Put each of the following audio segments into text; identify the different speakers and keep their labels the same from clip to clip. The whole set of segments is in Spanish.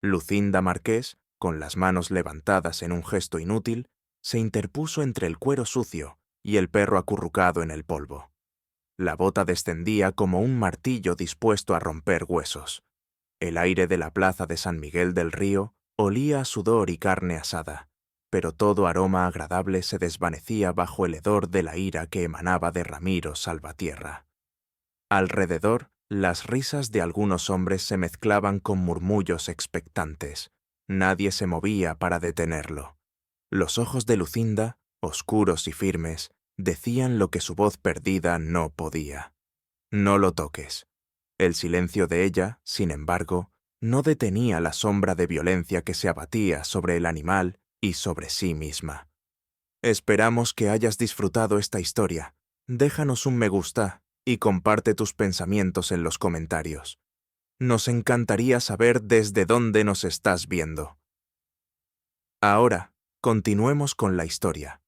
Speaker 1: Lucinda Marqués, con las manos levantadas en un gesto inútil, se interpuso entre el cuero sucio y el perro acurrucado en el polvo. La bota descendía como un martillo dispuesto a romper huesos. El aire de la plaza de San Miguel del Río olía a sudor y carne asada, pero todo aroma agradable se desvanecía bajo el hedor de la ira que emanaba de Ramiro Salvatierra. Alrededor, las risas de algunos hombres se mezclaban con murmullos expectantes. Nadie se movía para detenerlo. Los ojos de Lucinda, oscuros y firmes, decían lo que su voz perdida no podía. No lo toques. El silencio de ella, sin embargo, no detenía la sombra de violencia que se abatía sobre el animal y sobre sí misma. Esperamos que hayas disfrutado esta historia. Déjanos un me gusta y comparte tus pensamientos en los comentarios. Nos encantaría saber desde dónde nos estás viendo. Ahora, continuemos con la historia.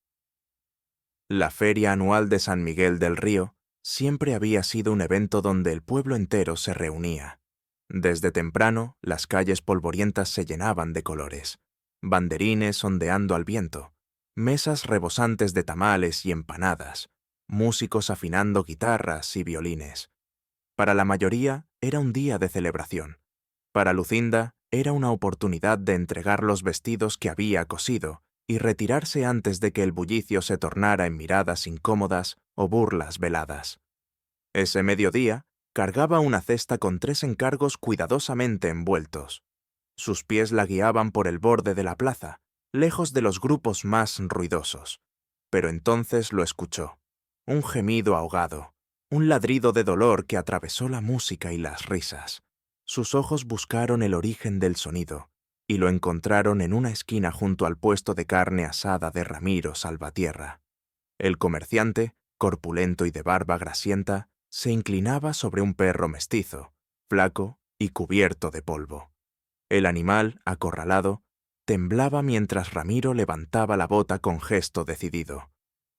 Speaker 1: La feria anual de San Miguel del Río siempre había sido un evento donde el pueblo entero se reunía. Desde temprano, las calles polvorientas se llenaban de colores, banderines ondeando al viento, mesas rebosantes de tamales y empanadas, músicos afinando guitarras y violines. Para la mayoría era un día de celebración. Para Lucinda era una oportunidad de entregar los vestidos que había cosido y retirarse antes de que el bullicio se tornara en miradas incómodas o burlas veladas. Ese mediodía cargaba una cesta con 3 encargos cuidadosamente envueltos. Sus pies la guiaban por el borde de la plaza, lejos de los grupos más ruidosos. Pero entonces lo escuchó. Un gemido ahogado, un ladrido de dolor que atravesó la música y las risas. Sus ojos buscaron el origen del sonido y lo encontraron en una esquina junto al puesto de carne asada de Ramiro Salvatierra. El comerciante, corpulento y de barba grasienta, se inclinaba sobre un perro mestizo, flaco y cubierto de polvo. El animal, acorralado, temblaba mientras Ramiro levantaba la bota con gesto decidido.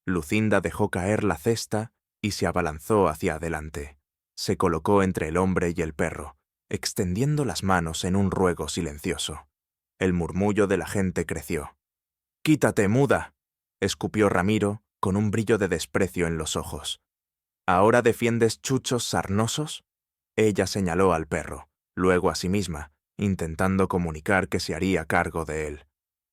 Speaker 1: Lucinda dejó caer la cesta y se abalanzó hacia adelante. Se colocó entre el hombre y el perro, extendiendo las manos en un ruego silencioso. El murmullo de la gente creció. «¡Quítate, muda!», escupió Ramiro, con un brillo de desprecio en los ojos. «¿Ahora defiendes chuchos sarnosos?». Ella señaló al perro, luego a sí misma, intentando comunicar que se haría cargo de él.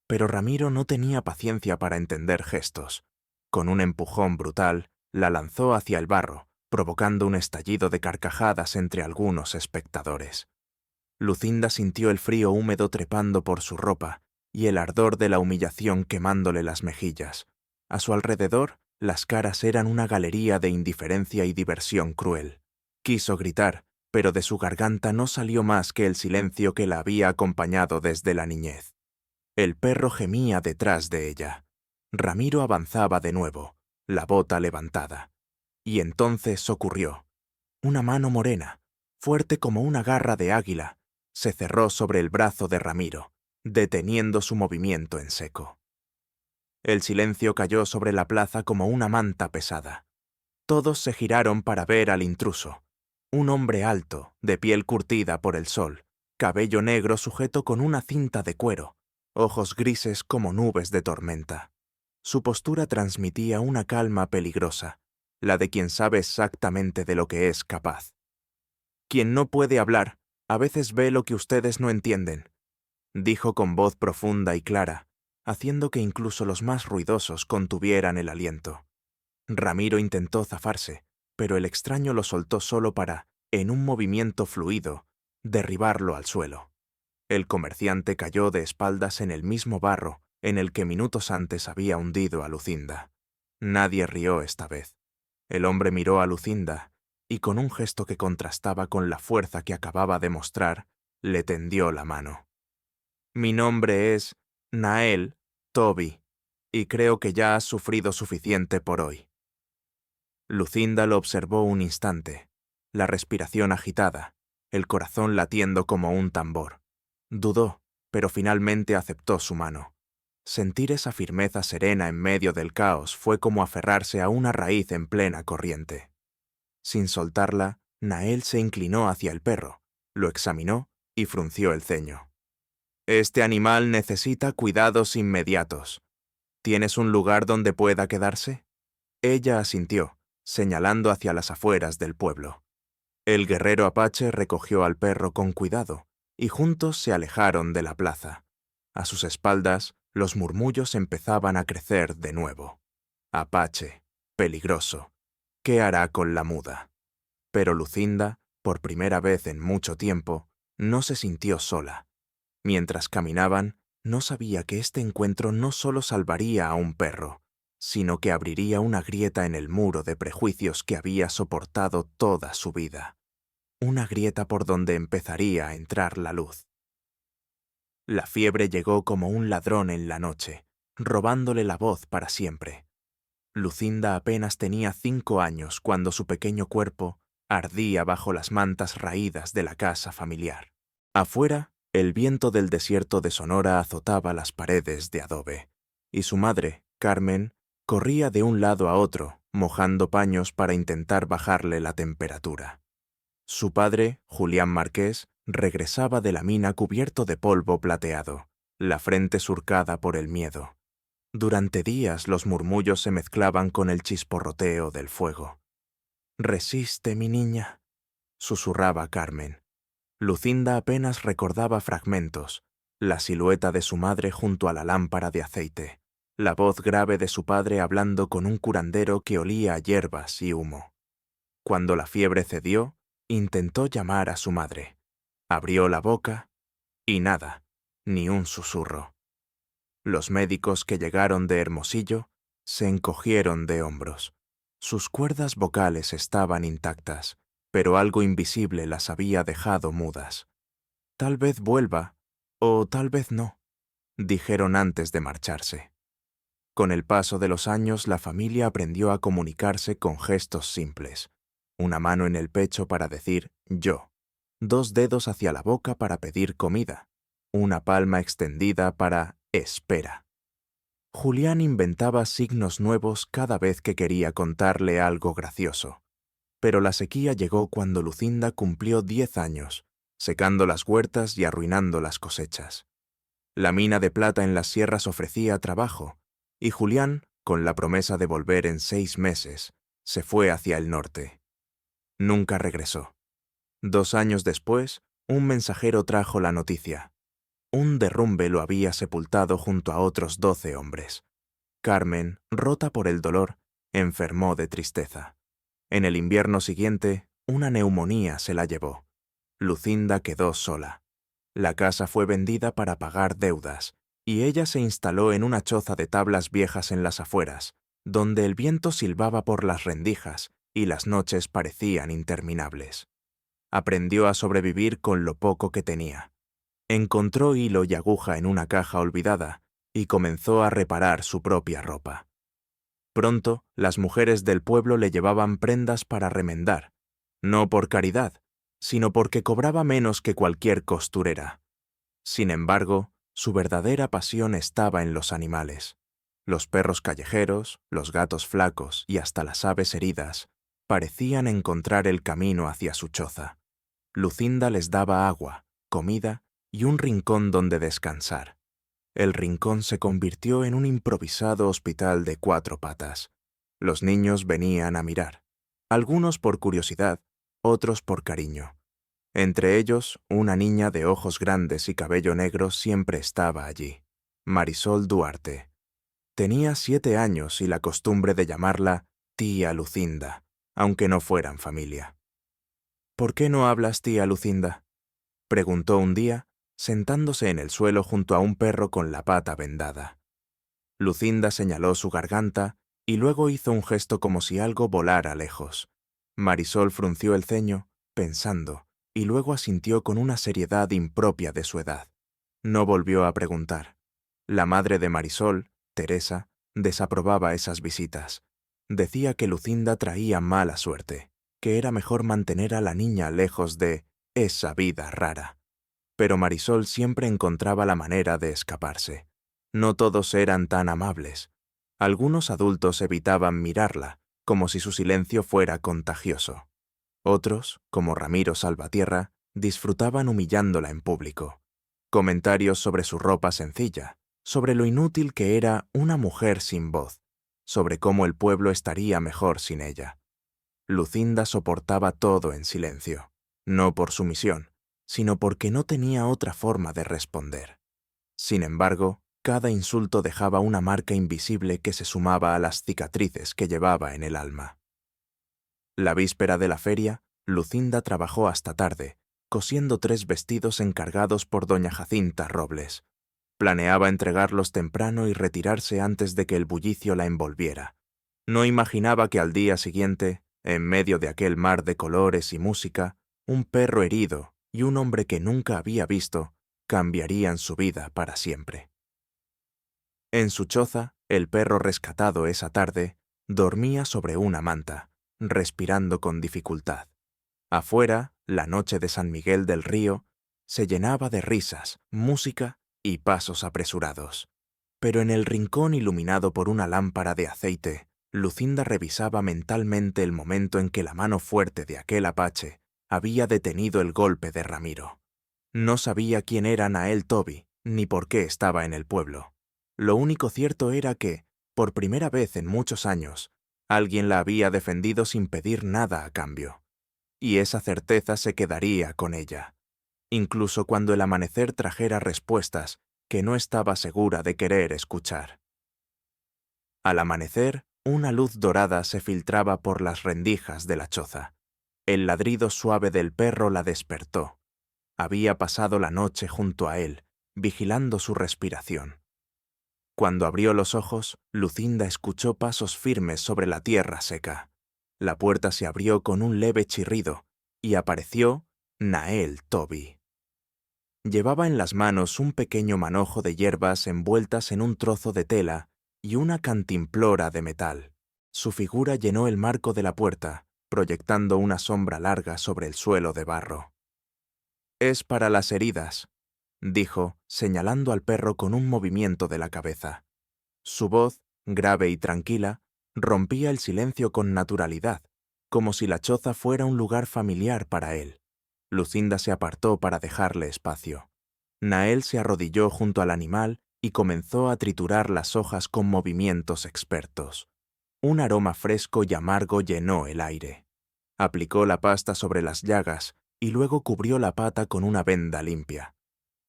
Speaker 1: Pero Ramiro no tenía paciencia para entender gestos. Con un empujón brutal, la lanzó hacia el barro, provocando un estallido de carcajadas entre algunos espectadores. Lucinda sintió el frío húmedo trepando por su ropa y el ardor de la humillación quemándole las mejillas. A su alrededor, las caras eran una galería de indiferencia y diversión cruel. Quiso gritar, pero de su garganta no salió más que el silencio que la había acompañado desde la niñez. El perro gemía detrás de ella. Ramiro avanzaba de nuevo, la bota levantada. Y entonces ocurrió. Una mano morena, fuerte como una garra de águila, se cerró sobre el brazo de Ramiro, deteniendo su movimiento en seco. El silencio cayó sobre la plaza como una manta pesada. Todos se giraron para ver al intruso. Un hombre alto, de piel curtida por el sol, cabello negro sujeto con una cinta de cuero, ojos grises como nubes de tormenta. Su postura transmitía una calma peligrosa, la de quien sabe exactamente de lo que es capaz. «Quien no puede hablar, a veces ve lo que ustedes no entienden», dijo con voz profunda y clara, haciendo que incluso los más ruidosos contuvieran el aliento. Ramiro intentó zafarse, pero el extraño lo soltó solo para, en un movimiento fluido, derribarlo al suelo. El comerciante cayó de espaldas en el mismo barro en el que minutos antes había hundido a Lucinda. Nadie rió esta vez. El hombre miró a Lucinda y con un gesto que contrastaba con la fuerza que acababa de mostrar, le tendió la mano. «Mi nombre es Nael Toby, y creo que ya has sufrido suficiente por hoy». Lucinda lo observó un instante, la respiración agitada, el corazón latiendo como un tambor. Dudó, pero finalmente aceptó su mano. Sentir esa firmeza serena en medio del caos fue como aferrarse a una raíz en plena corriente. Sin soltarla, Nael se inclinó hacia el perro, lo examinó y frunció el ceño. Este animal necesita cuidados inmediatos. ¿Tienes un lugar donde pueda quedarse? Ella asintió, señalando hacia las afueras del pueblo. El guerrero apache recogió al perro con cuidado, y juntos se alejaron de la plaza. A sus espaldas, los murmullos empezaban a crecer de nuevo. Apache, peligroso. ¿Qué hará con la muda? Pero Lucinda, por primera vez en mucho tiempo, no se sintió sola. Mientras caminaban, no sabía que este encuentro no solo salvaría a un perro, sino que abriría una grieta en el muro de prejuicios que había soportado toda su vida. Una grieta por donde empezaría a entrar la luz. La fiebre llegó como un ladrón en la noche, robándole la voz para siempre. Lucinda apenas tenía 5 años cuando su pequeño cuerpo ardía bajo las mantas raídas de la casa familiar. Afuera, el viento del desierto de Sonora azotaba las paredes de adobe, y su madre, Carmen, corría de un lado a otro, mojando paños para intentar bajarle la temperatura. Su padre, Julián Márquez, regresaba de la mina cubierto de polvo plateado, la frente surcada por el miedo. Durante días los murmullos se mezclaban con el chisporroteo del fuego. «Resiste, mi niña», susurraba Carmen. Lucinda apenas recordaba fragmentos, la silueta de su madre junto a la lámpara de aceite, la voz grave de su padre hablando con un curandero que olía a hierbas y humo. Cuando la fiebre cedió, intentó llamar a su madre. Abrió la boca y nada, ni un susurro. Los médicos que llegaron de Hermosillo se encogieron de hombros. Sus cuerdas vocales estaban intactas, pero algo invisible las había dejado mudas. Tal vez vuelva, o tal vez no, dijeron antes de marcharse. Con el paso de los años, la familia aprendió a comunicarse con gestos simples. Una mano en el pecho para decir yo, 2 dedos hacia la boca para pedir comida, una palma extendida para espera. Julián inventaba signos nuevos cada vez que quería contarle algo gracioso. Pero la sequía llegó cuando Lucinda cumplió 10 años, secando las huertas y arruinando las cosechas. La mina de plata en las sierras ofrecía trabajo, y Julián, con la promesa de volver en 6 meses, se fue hacia el norte. Nunca regresó. 2 años después, un mensajero trajo la noticia. Un derrumbe lo había sepultado junto a otros 12 hombres. Carmen, rota por el dolor, enfermó de tristeza. En el invierno siguiente, una neumonía se la llevó. Lucinda quedó sola. La casa fue vendida para pagar deudas, y ella se instaló en una choza de tablas viejas en las afueras, donde el viento silbaba por las rendijas y las noches parecían interminables. Aprendió a sobrevivir con lo poco que tenía. Encontró hilo y aguja en una caja olvidada y comenzó a reparar su propia ropa. Pronto, las mujeres del pueblo le llevaban prendas para remendar, no por caridad, sino porque cobraba menos que cualquier costurera. Sin embargo, su verdadera pasión estaba en los animales. Los perros callejeros, los gatos flacos y hasta las aves heridas parecían encontrar el camino hacia su choza. Lucinda les daba agua, comida y un rincón donde descansar. El rincón se convirtió en un improvisado hospital de 4 patas. Los niños venían a mirar, algunos por curiosidad, otros por cariño. Entre ellos, una niña de ojos grandes y cabello negro siempre estaba allí, Marisol Duarte. Tenía 7 años y la costumbre de llamarla tía Lucinda, aunque no fueran familia. «¿Por qué no hablas, tía Lucinda?», preguntó un día, sentándose en el suelo junto a un perro con la pata vendada. Lucinda señaló su garganta y luego hizo un gesto como si algo volara lejos. Marisol frunció el ceño, pensando, y luego asintió con una seriedad impropia de su edad. No volvió a preguntar. La madre de Marisol, Teresa, desaprobaba esas visitas. Decía que Lucinda traía mala suerte, que era mejor mantener a la niña lejos de esa vida rara. Pero Marisol siempre encontraba la manera de escaparse. No todos eran tan amables. Algunos adultos evitaban mirarla, como si su silencio fuera contagioso. Otros, como Ramiro Salvatierra, disfrutaban humillándola en público. Comentarios sobre su ropa sencilla, sobre lo inútil que era una mujer sin voz, sobre cómo el pueblo estaría mejor sin ella. Lucinda soportaba todo en silencio, no por sumisión, sino porque no tenía otra forma de responder. Sin embargo, cada insulto dejaba una marca invisible que se sumaba a las cicatrices que llevaba en el alma. La víspera de la feria, Lucinda trabajó hasta tarde, cosiendo 3 vestidos encargados por doña Jacinta Robles. Planeaba entregarlos temprano y retirarse antes de que el bullicio la envolviera. No imaginaba que al día siguiente, en medio de aquel mar de colores y música, un perro herido y un hombre que nunca había visto cambiarían su vida para siempre. En su choza, el perro rescatado esa tarde dormía sobre una manta, respirando con dificultad. Afuera, la noche de San Miguel del Río se llenaba de risas, música y pasos apresurados. Pero en el rincón iluminado por una lámpara de aceite, Lucinda revisaba mentalmente el momento en que la mano fuerte de aquel apache había detenido el golpe de Ramiro. No sabía quién era Nael Toby, ni por qué estaba en el pueblo. Lo único cierto era que, por primera vez en muchos años, alguien la había defendido sin pedir nada a cambio. Y esa certeza se quedaría con ella, incluso cuando el amanecer trajera respuestas que no estaba segura de querer escuchar. Al amanecer, una luz dorada se filtraba por las rendijas de la choza. El ladrido suave del perro la despertó. Había pasado la noche junto a él, vigilando su respiración. Cuando abrió los ojos, Lucinda escuchó pasos firmes sobre la tierra seca. La puerta se abrió con un leve chirrido y apareció Nael Toby. Llevaba en las manos un pequeño manojo de hierbas envueltas en un trozo de tela y una cantimplora de metal. Su figura llenó el marco de la puerta, proyectando una sombra larga sobre el suelo de barro. «Es para las heridas», dijo, señalando al perro con un movimiento de la cabeza. Su voz, grave y tranquila, rompía el silencio con naturalidad, como si la choza fuera un lugar familiar para él. Lucinda se apartó para dejarle espacio. Nael se arrodilló junto al animal y comenzó a triturar las hojas con movimientos expertos. Un aroma fresco y amargo llenó el aire. Aplicó la pasta sobre las llagas y luego cubrió la pata con una venda limpia.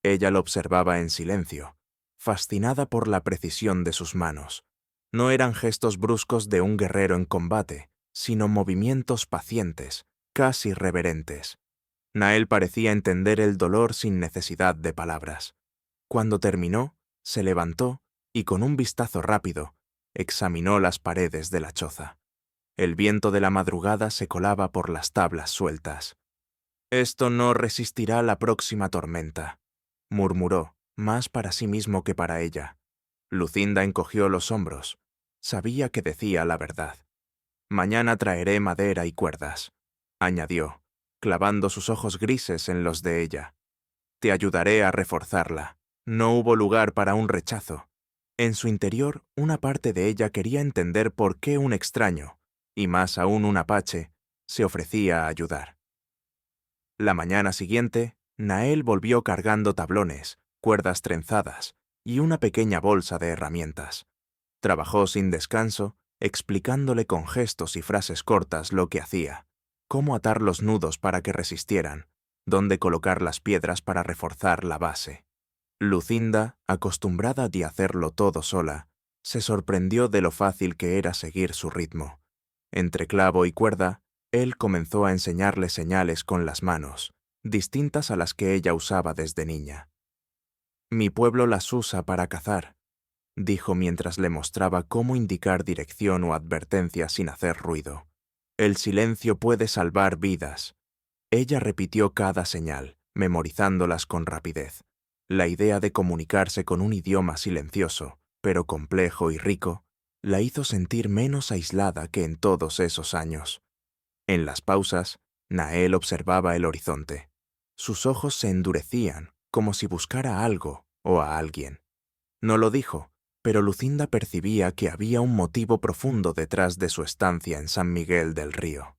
Speaker 1: Ella lo observaba en silencio, fascinada por la precisión de sus manos. No eran gestos bruscos de un guerrero en combate, sino movimientos pacientes, casi reverentes. Nael parecía entender el dolor sin necesidad de palabras. Cuando terminó, se levantó y con un vistazo rápido, examinó las paredes de la choza. El viento de la madrugada se colaba por las tablas sueltas. «Esto no resistirá la próxima tormenta», murmuró, más para sí mismo que para ella. Lucinda encogió los hombros. Sabía que decía la verdad. «Mañana traeré madera y cuerdas», añadió, clavando sus ojos grises en los de ella. «Te ayudaré a reforzarla». No hubo lugar para un rechazo. En su interior, una parte de ella quería entender por qué un extraño, y más aún un apache, se ofrecía a ayudar. La mañana siguiente, Nael volvió cargando tablones, cuerdas trenzadas y una pequeña bolsa de herramientas. Trabajó sin descanso, explicándole con gestos y frases cortas lo que hacía, cómo atar los nudos para que resistieran, dónde colocar las piedras para reforzar la base. Lucinda, acostumbrada a hacerlo todo sola, se sorprendió de lo fácil que era seguir su ritmo. Entre clavo y cuerda, él comenzó a enseñarle señales con las manos, distintas a las que ella usaba desde niña. «Mi pueblo las usa para cazar», dijo mientras le mostraba cómo indicar dirección o advertencia sin hacer ruido. «El silencio puede salvar vidas». Ella repitió cada señal, memorizándolas con rapidez. La idea de comunicarse con un idioma silencioso, pero complejo y rico, la hizo sentir menos aislada que en todos esos años. En las pausas, Nael observaba el horizonte. Sus ojos se endurecían, como si buscara algo o a alguien. No lo dijo, pero Lucinda percibía que había un motivo profundo detrás de su estancia en San Miguel del Río.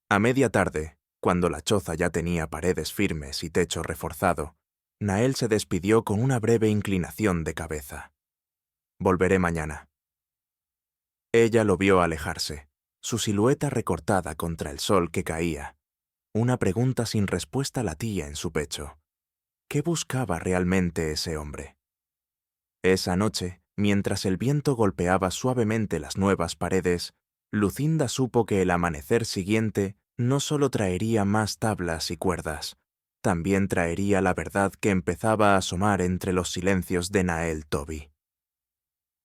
Speaker 1: A media tarde, cuando la choza ya tenía paredes firmes y techo reforzado, Nael se despidió con una breve inclinación de cabeza. Volveré mañana. Ella lo vio alejarse, su silueta recortada contra el sol que caía. Una pregunta sin respuesta latía en su pecho. ¿Qué buscaba realmente ese hombre? Esa noche, mientras el viento golpeaba suavemente las nuevas paredes, Lucinda supo que el amanecer siguiente no solo traería más tablas y cuerdas, también traería la verdad que empezaba a asomar entre los silencios de Nael Toby.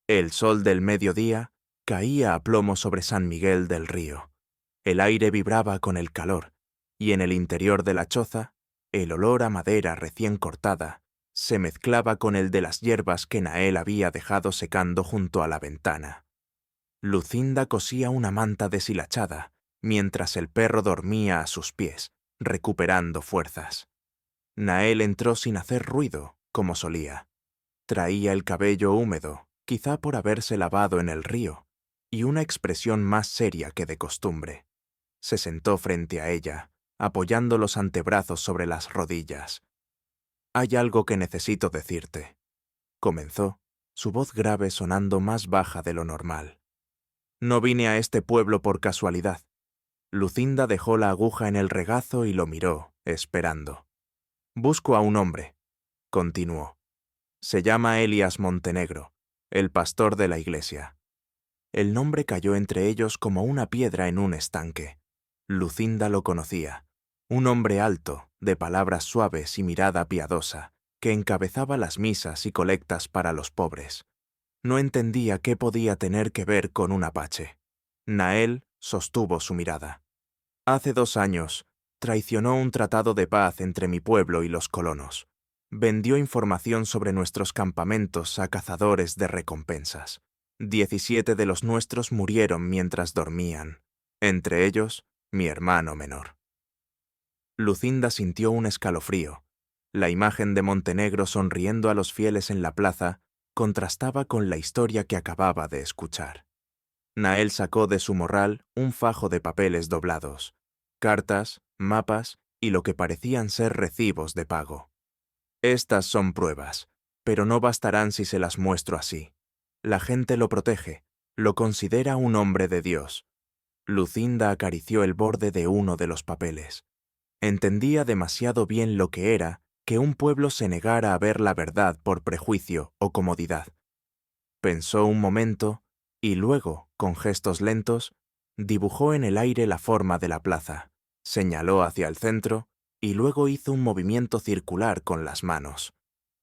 Speaker 1: El sol del mediodía caía a plomo sobre San Miguel del Río. El aire vibraba con el calor, y en el interior de la choza, el olor a madera recién cortada se mezclaba con el de las hierbas que Nael había dejado secando junto a la ventana. Lucinda cosía una manta deshilachada, mientras el perro dormía a sus pies, recuperando fuerzas. Nael entró sin hacer ruido, como solía. Traía el cabello húmedo, quizá por haberse lavado en el río, y una expresión más seria que de costumbre. Se sentó frente a ella, apoyando los antebrazos sobre las rodillas. «Hay algo que necesito decirte», comenzó, su voz grave sonando más baja de lo normal. «No vine a este pueblo por casualidad». Lucinda dejó la aguja en el regazo y lo miró, esperando. «Busco a un hombre», continuó. «Se llama Elias Montenegro, el pastor de la iglesia». El nombre cayó entre ellos como una piedra en un estanque. Lucinda lo conocía. Un hombre alto, de palabras suaves y mirada piadosa, que encabezaba las misas y colectas para los pobres. No entendía qué podía tener que ver con un apache. Nael sostuvo su mirada. «Hace 2 años, traicionó un tratado de paz entre mi pueblo y los colonos. Vendió información sobre nuestros campamentos a cazadores de recompensas. 17 de los nuestros murieron mientras dormían, entre ellos mi hermano menor». Lucinda sintió un escalofrío. La imagen de Montenegro sonriendo a los fieles en la plaza contrastaba con la historia que acababa de escuchar. Nael sacó de su morral un fajo de papeles doblados, cartas, mapas y lo que parecían ser recibos de pago. «Estas son pruebas, pero no bastarán si se las muestro así. La gente lo protege, lo considera un hombre de Dios». Lucinda acarició el borde de uno de los papeles. Entendía demasiado bien lo que era que un pueblo se negara a ver la verdad por prejuicio o comodidad. Pensó un momento y luego, con gestos lentos, dibujó en el aire la forma de la plaza, señaló hacia el centro y luego hizo un movimiento circular con las manos.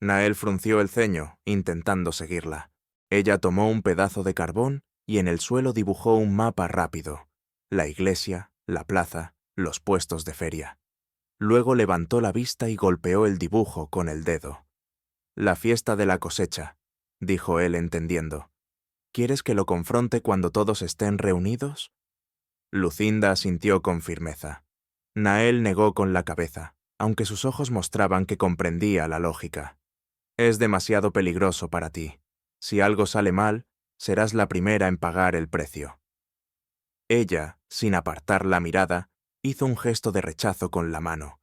Speaker 1: Nael frunció el ceño, intentando seguirla. Ella tomó un pedazo de carbón y en el suelo dibujó un mapa rápido: la iglesia, la plaza, los puestos de feria. Luego levantó la vista y golpeó el dibujo con el dedo. «La fiesta de la cosecha», dijo él entendiendo. «¿Quieres que lo confronte cuando todos estén reunidos?» Lucinda asintió con firmeza. Nael negó con la cabeza, aunque sus ojos mostraban que comprendía la lógica. «Es demasiado peligroso para ti. Si algo sale mal, serás la primera en pagar el precio». Ella, sin apartar la mirada, hizo un gesto de rechazo con la mano.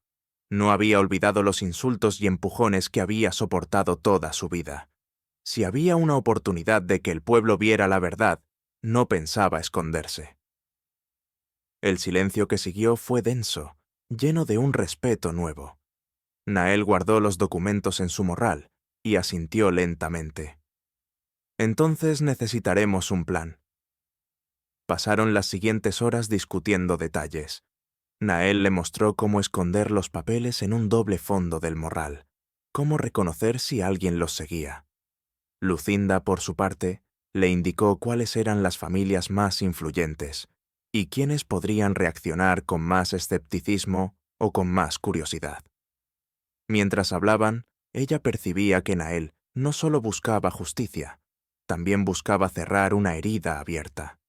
Speaker 1: No había olvidado los insultos y empujones que había soportado toda su vida. Si había una oportunidad de que el pueblo viera la verdad, no pensaba esconderse. El silencio que siguió fue denso, lleno de un respeto nuevo. Nael guardó los documentos en su morral y asintió lentamente. «Entonces necesitaremos un plan». Pasaron las siguientes horas discutiendo detalles. Nael le mostró cómo esconder los papeles en un doble fondo del morral, cómo reconocer si alguien los seguía. Lucinda, por su parte, le indicó cuáles eran las familias más influyentes y quiénes podrían reaccionar con más escepticismo o con más curiosidad. Mientras hablaban, ella percibía que Nael no solo buscaba justicia, también buscaba cerrar una herida abierta.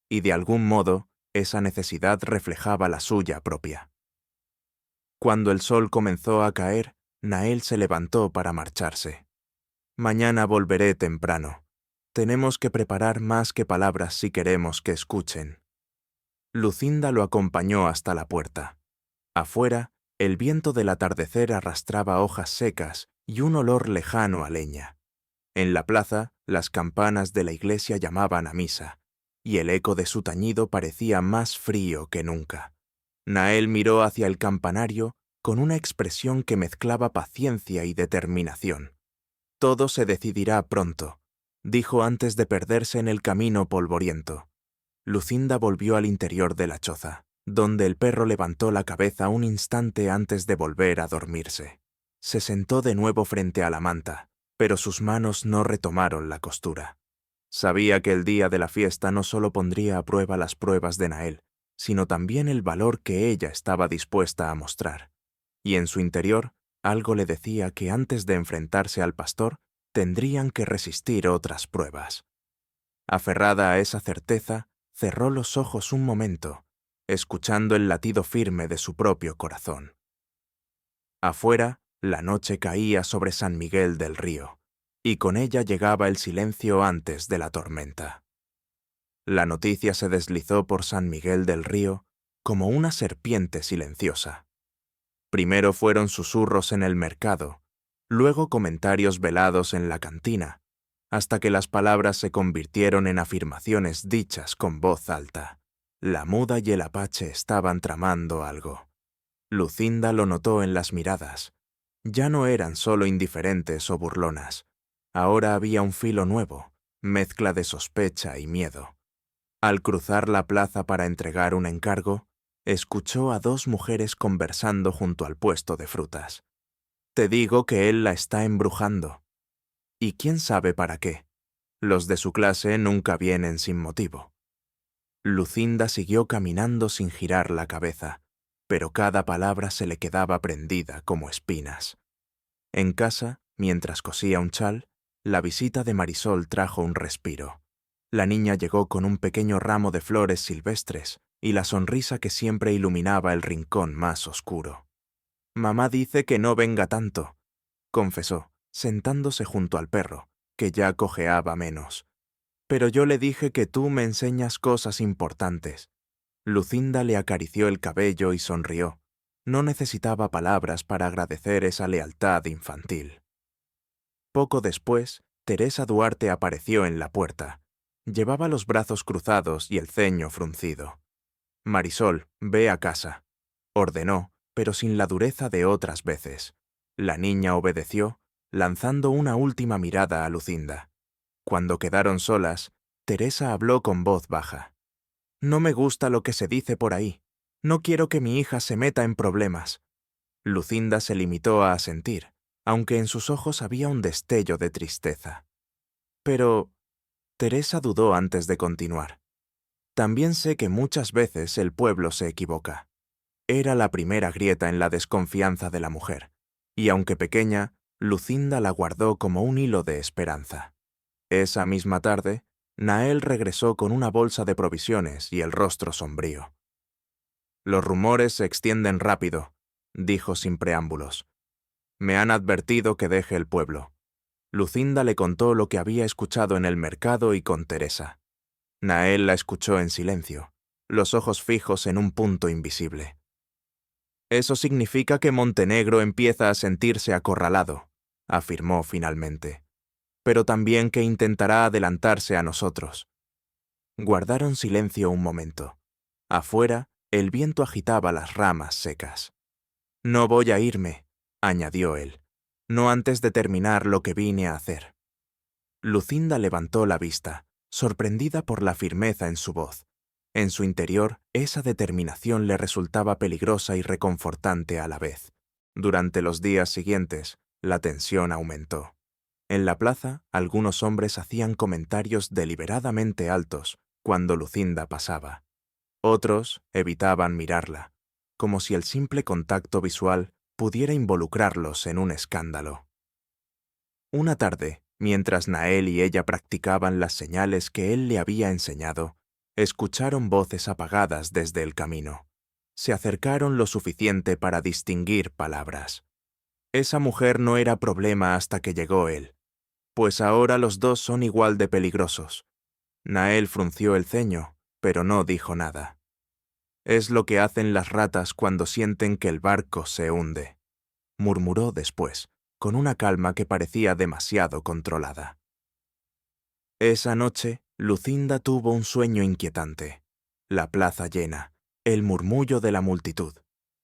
Speaker 1: Y de algún modo, esa necesidad reflejaba la suya propia. Cuando el sol comenzó a caer, Nael se levantó para marcharse. «Mañana volveré temprano. Tenemos que preparar más que palabras si queremos que escuchen». Lucinda lo acompañó hasta la puerta. Afuera, el viento del atardecer arrastraba hojas secas y un olor lejano a leña. En la plaza, las campanas de la iglesia llamaban a misa, y el eco de su tañido parecía más frío que nunca. Nael miró hacia el campanario con una expresión que mezclaba paciencia y determinación. «Todo se decidirá pronto», dijo antes de perderse en el camino polvoriento. Lucinda volvió al interior de la choza, donde el perro levantó la cabeza un instante antes de volver a dormirse. Se sentó de nuevo frente a la manta, pero sus manos no retomaron la costura. Sabía que el día de la fiesta no solo pondría a prueba las pruebas de Nael, sino también el valor que ella estaba dispuesta a mostrar. Y en su interior, algo le decía que antes de enfrentarse al pastor, tendrían que resistir otras pruebas. Aferrada a esa certeza, cerró los ojos un momento, escuchando el latido firme de su propio corazón. Afuera, la noche caía sobre San Miguel del Río, y con ella llegaba el silencio antes de la tormenta. La noticia se deslizó por San Miguel del Río como una serpiente silenciosa. Primero fueron susurros en el mercado, luego comentarios velados en la cantina, hasta que las palabras se convirtieron en afirmaciones dichas con voz alta. La muda y el apache estaban tramando algo. Lucinda lo notó en las miradas. Ya no eran solo indiferentes o burlonas. Ahora había un filo nuevo, mezcla de sospecha y miedo. Al cruzar la plaza para entregar un encargo, escuchó a dos mujeres conversando junto al puesto de frutas. «Te digo que él la está embrujando. ¿Y quién sabe para qué? Los de su clase nunca vienen sin motivo». Lucinda siguió caminando sin girar la cabeza, pero cada palabra se le quedaba prendida como espinas. En casa, mientras cosía un chal, la visita de Marisol trajo un respiro. La niña llegó con un pequeño ramo de flores silvestres y la sonrisa que siempre iluminaba el rincón más oscuro. «Mamá dice que no venga tanto», confesó, sentándose junto al perro, que ya cojeaba menos. «Pero yo le dije que tú me enseñas cosas importantes». Lucinda le acarició el cabello y sonrió. No necesitaba palabras para agradecer esa lealtad infantil. Poco después, Teresa Duarte apareció en la puerta. Llevaba los brazos cruzados y el ceño fruncido. «Marisol, ve a casa», ordenó, pero sin la dureza de otras veces. La niña obedeció, lanzando una última mirada a Lucinda. Cuando quedaron solas, Teresa habló con voz baja. «No me gusta lo que se dice por ahí. No quiero que mi hija se meta en problemas». Lucinda se limitó a asentir, aunque en sus ojos había un destello de tristeza. «Pero…» Teresa dudó antes de continuar. «También sé que muchas veces el pueblo se equivoca». Era la primera grieta en la desconfianza de la mujer, y aunque pequeña, Lucinda la guardó como un hilo de esperanza. Esa misma tarde, Nael regresó con una bolsa de provisiones y el rostro sombrío. «Los rumores se extienden rápido», dijo sin preámbulos. «Me han advertido que deje el pueblo». Lucinda le contó lo que había escuchado en el mercado y con Teresa. Nael la escuchó en silencio, los ojos fijos en un punto invisible. «Eso significa que Montenegro empieza a sentirse acorralado», afirmó finalmente. «Pero también que intentará adelantarse a nosotros». Guardaron silencio un momento. Afuera, el viento agitaba las ramas secas. «No voy a irme», añadió él, «no antes de terminar lo que vine a hacer». Lucinda levantó la vista, sorprendida por la firmeza en su voz. En su interior, esa determinación le resultaba peligrosa y reconfortante a la vez. Durante los días siguientes, la tensión aumentó. En la plaza, algunos hombres hacían comentarios deliberadamente altos cuando Lucinda pasaba. Otros evitaban mirarla, como si el simple contacto visual pudiera involucrarlos en un escándalo. Una tarde, mientras Nael y ella practicaban las señales que él le había enseñado, escucharon voces apagadas desde el camino. Se acercaron lo suficiente para distinguir palabras. Esa mujer no era problema hasta que llegó él, pues ahora los dos son igual de peligrosos. Nael frunció el ceño, pero no dijo nada. «Es lo que hacen las ratas cuando sienten que el barco se hunde», murmuró después, con una calma que parecía demasiado controlada. Esa noche, Lucinda tuvo un sueño inquietante. La plaza llena, el murmullo de la multitud,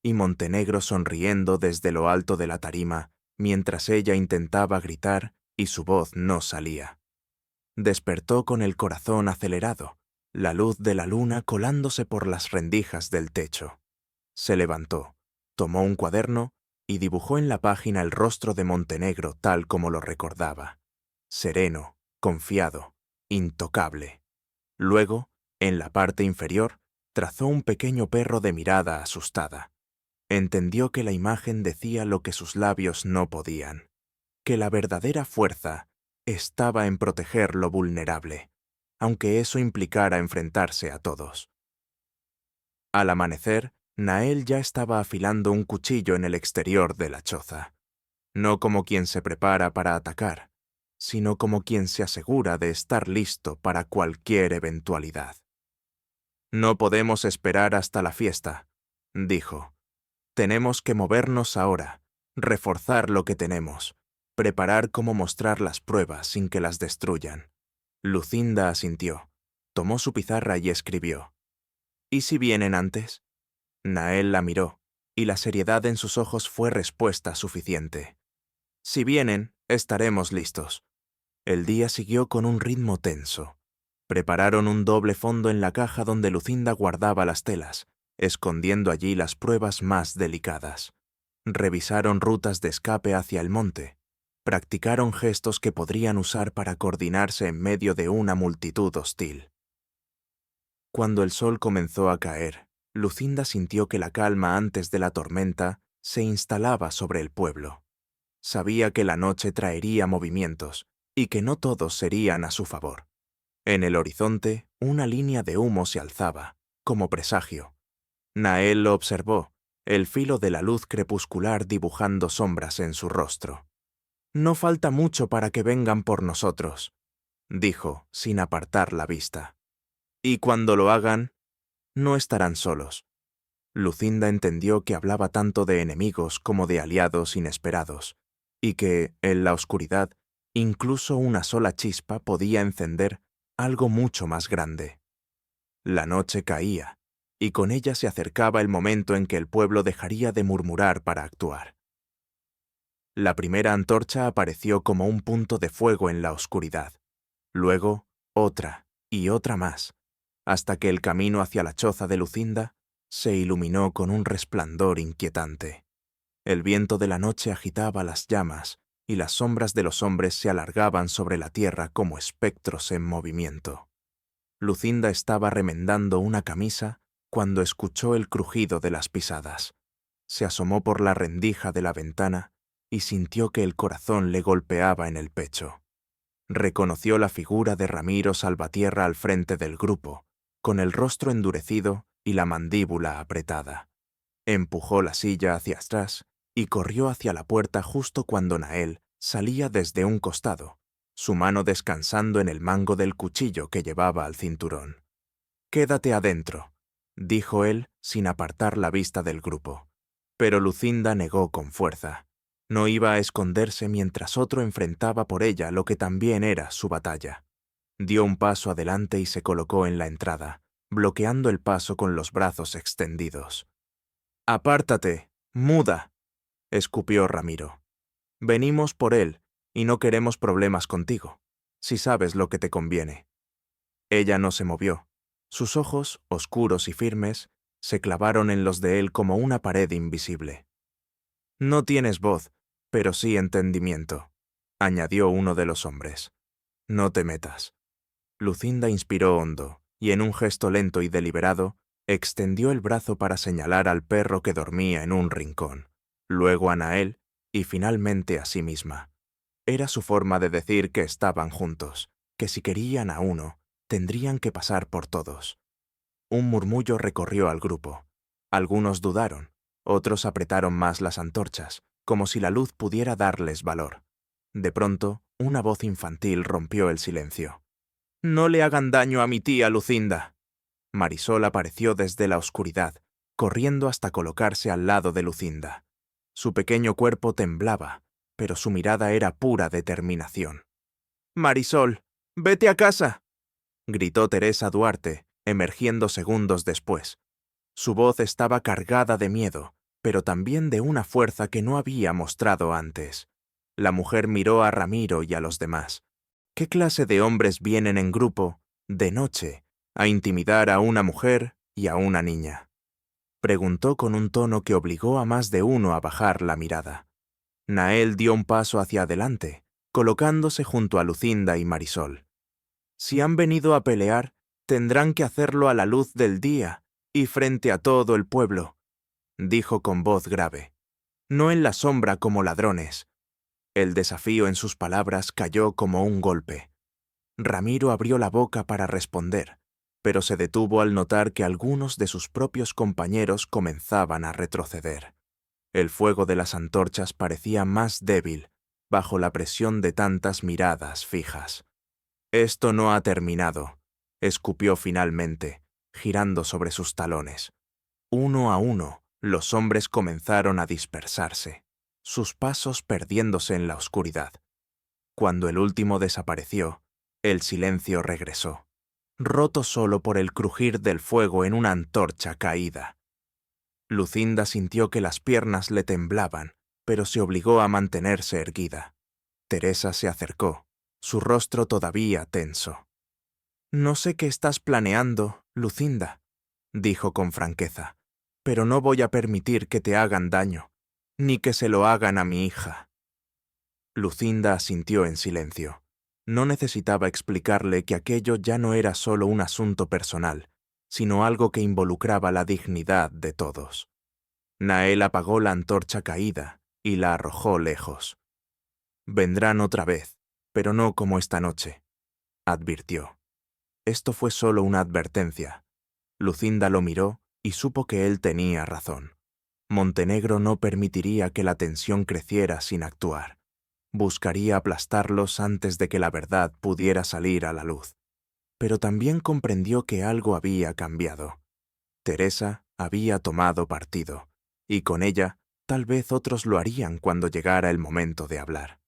Speaker 1: y Montenegro sonriendo desde lo alto de la tarima, mientras ella intentaba gritar y su voz no salía. Despertó con el corazón acelerado, la luz de la luna colándose por las rendijas del techo. Se levantó, tomó un cuaderno y dibujó en la página el rostro de Montenegro tal como lo recordaba. Sereno, confiado, intocable. Luego, en la parte inferior, trazó un pequeño perro de mirada asustada. Entendió que la imagen decía lo que sus labios no podían, que la verdadera fuerza estaba en proteger lo vulnerable, aunque eso implicara enfrentarse a todos. Al amanecer, Nael ya estaba afilando un cuchillo en el exterior de la choza, no como quien se prepara para atacar, sino como quien se asegura de estar listo para cualquier eventualidad. «No podemos esperar hasta la fiesta», dijo. «Tenemos que movernos ahora, reforzar lo que tenemos, preparar cómo mostrar las pruebas sin que las destruyan». Lucinda asintió, tomó su pizarra y escribió. «¿Y si vienen antes?» Nael la miró, y la seriedad en sus ojos fue respuesta suficiente. «Si vienen, estaremos listos». El día siguió con un ritmo tenso. Prepararon un doble fondo en la caja donde Lucinda guardaba las telas, escondiendo allí las pruebas más delicadas. Revisaron rutas de escape hacia el monte. Practicaron gestos que podrían usar para coordinarse en medio de una multitud hostil. Cuando el sol comenzó a caer, Lucinda sintió que la calma antes de la tormenta se instalaba sobre el pueblo. Sabía que la noche traería movimientos y que no todos serían a su favor. En el horizonte, una línea de humo se alzaba, como presagio. Nael lo observó, el filo de la luz crepuscular dibujando sombras en su rostro. «No falta mucho para que vengan por nosotros», dijo, sin apartar la vista. «Y cuando lo hagan, no estarán solos». Lucinda entendió que hablaba tanto de enemigos como de aliados inesperados, y que, en la oscuridad, incluso una sola chispa podía encender algo mucho más grande. La noche caía, y con ella se acercaba el momento en que el pueblo dejaría de murmurar para actuar. La primera antorcha apareció como un punto de fuego en la oscuridad, luego otra y otra más, hasta que el camino hacia la choza de Lucinda se iluminó con un resplandor inquietante. El viento de la noche agitaba las llamas y las sombras de los hombres se alargaban sobre la tierra como espectros en movimiento. Lucinda estaba remendando una camisa cuando escuchó el crujido de las pisadas. Se asomó por la rendija de la ventana y sintió que el corazón le golpeaba en el pecho. Reconoció la figura de Ramiro Salvatierra al frente del grupo, con el rostro endurecido y la mandíbula apretada. Empujó la silla hacia atrás y corrió hacia la puerta justo cuando Nael salía desde un costado, su mano descansando en el mango del cuchillo que llevaba al cinturón. «Quédate adentro», dijo él sin apartar la vista del grupo. Pero Lucinda negó con fuerza. No iba a esconderse mientras otro enfrentaba por ella lo que también era su batalla. Dio un paso adelante y se colocó en la entrada, bloqueando el paso con los brazos extendidos. «Apártate, muda», escupió Ramiro. «Venimos por él y no queremos problemas contigo, si sabes lo que te conviene». Ella no se movió. Sus ojos, oscuros y firmes, se clavaron en los de él como una pared invisible. «No tienes voz, pero sí entendimiento», añadió uno de los hombres. «No te metas». Lucinda inspiró hondo y en un gesto lento y deliberado extendió el brazo para señalar al perro que dormía en un rincón, luego a Nael y finalmente a sí misma. Era su forma de decir que estaban juntos, que si querían a uno, tendrían que pasar por todos. Un murmullo recorrió al grupo. Algunos dudaron, otros apretaron más las antorchas, como si la luz pudiera darles valor. De pronto, una voz infantil rompió el silencio. «No le hagan daño a mi tía Lucinda». Marisol apareció desde la oscuridad, corriendo hasta colocarse al lado de Lucinda. Su pequeño cuerpo temblaba, pero su mirada era pura determinación. «Marisol, vete a casa», gritó Teresa Duarte, emergiendo segundos después. Su voz estaba cargada de miedo, pero también de una fuerza que no había mostrado antes. La mujer miró a Ramiro y a los demás. ¿Qué clase de hombres vienen en grupo, de noche, a intimidar a una mujer y a una niña? Preguntó con un tono que obligó a más de uno a bajar la mirada. Nael dio un paso hacia adelante, colocándose junto a Lucinda y Marisol. Si han venido a pelear, tendrán que hacerlo a la luz del día y frente a todo el pueblo, dijo con voz grave. No en la sombra como ladrones. El desafío en sus palabras cayó como un golpe. Ramiro abrió la boca para responder, pero se detuvo al notar que algunos de sus propios compañeros comenzaban a retroceder. El fuego de las antorchas parecía más débil bajo la presión de tantas miradas fijas. «Esto no ha terminado», escupió finalmente, girando sobre sus talones. Uno a uno, los hombres comenzaron a dispersarse, sus pasos perdiéndose en la oscuridad. Cuando el último desapareció, el silencio regresó, roto solo por el crujir del fuego en una antorcha caída. Lucinda sintió que las piernas le temblaban, pero se obligó a mantenerse erguida. Teresa se acercó, su rostro todavía tenso. «No sé qué estás planeando, Lucinda», dijo con franqueza, «pero no voy a permitir que te hagan daño, ni que se lo hagan a mi hija». Lucinda asintió en silencio. No necesitaba explicarle que aquello ya no era solo un asunto personal, sino algo que involucraba la dignidad de todos. Nael apagó la antorcha caída y la arrojó lejos. «Vendrán otra vez, pero no como esta noche», advirtió. Esto fue solo una advertencia. Lucinda lo miró y supo que él tenía razón. Montenegro no permitiría que la tensión creciera sin actuar. Buscaría aplastarlos antes de que la verdad pudiera salir a la luz. Pero también comprendió que algo había cambiado. Teresa había tomado partido, y con ella tal vez otros lo harían cuando llegara el momento de hablar.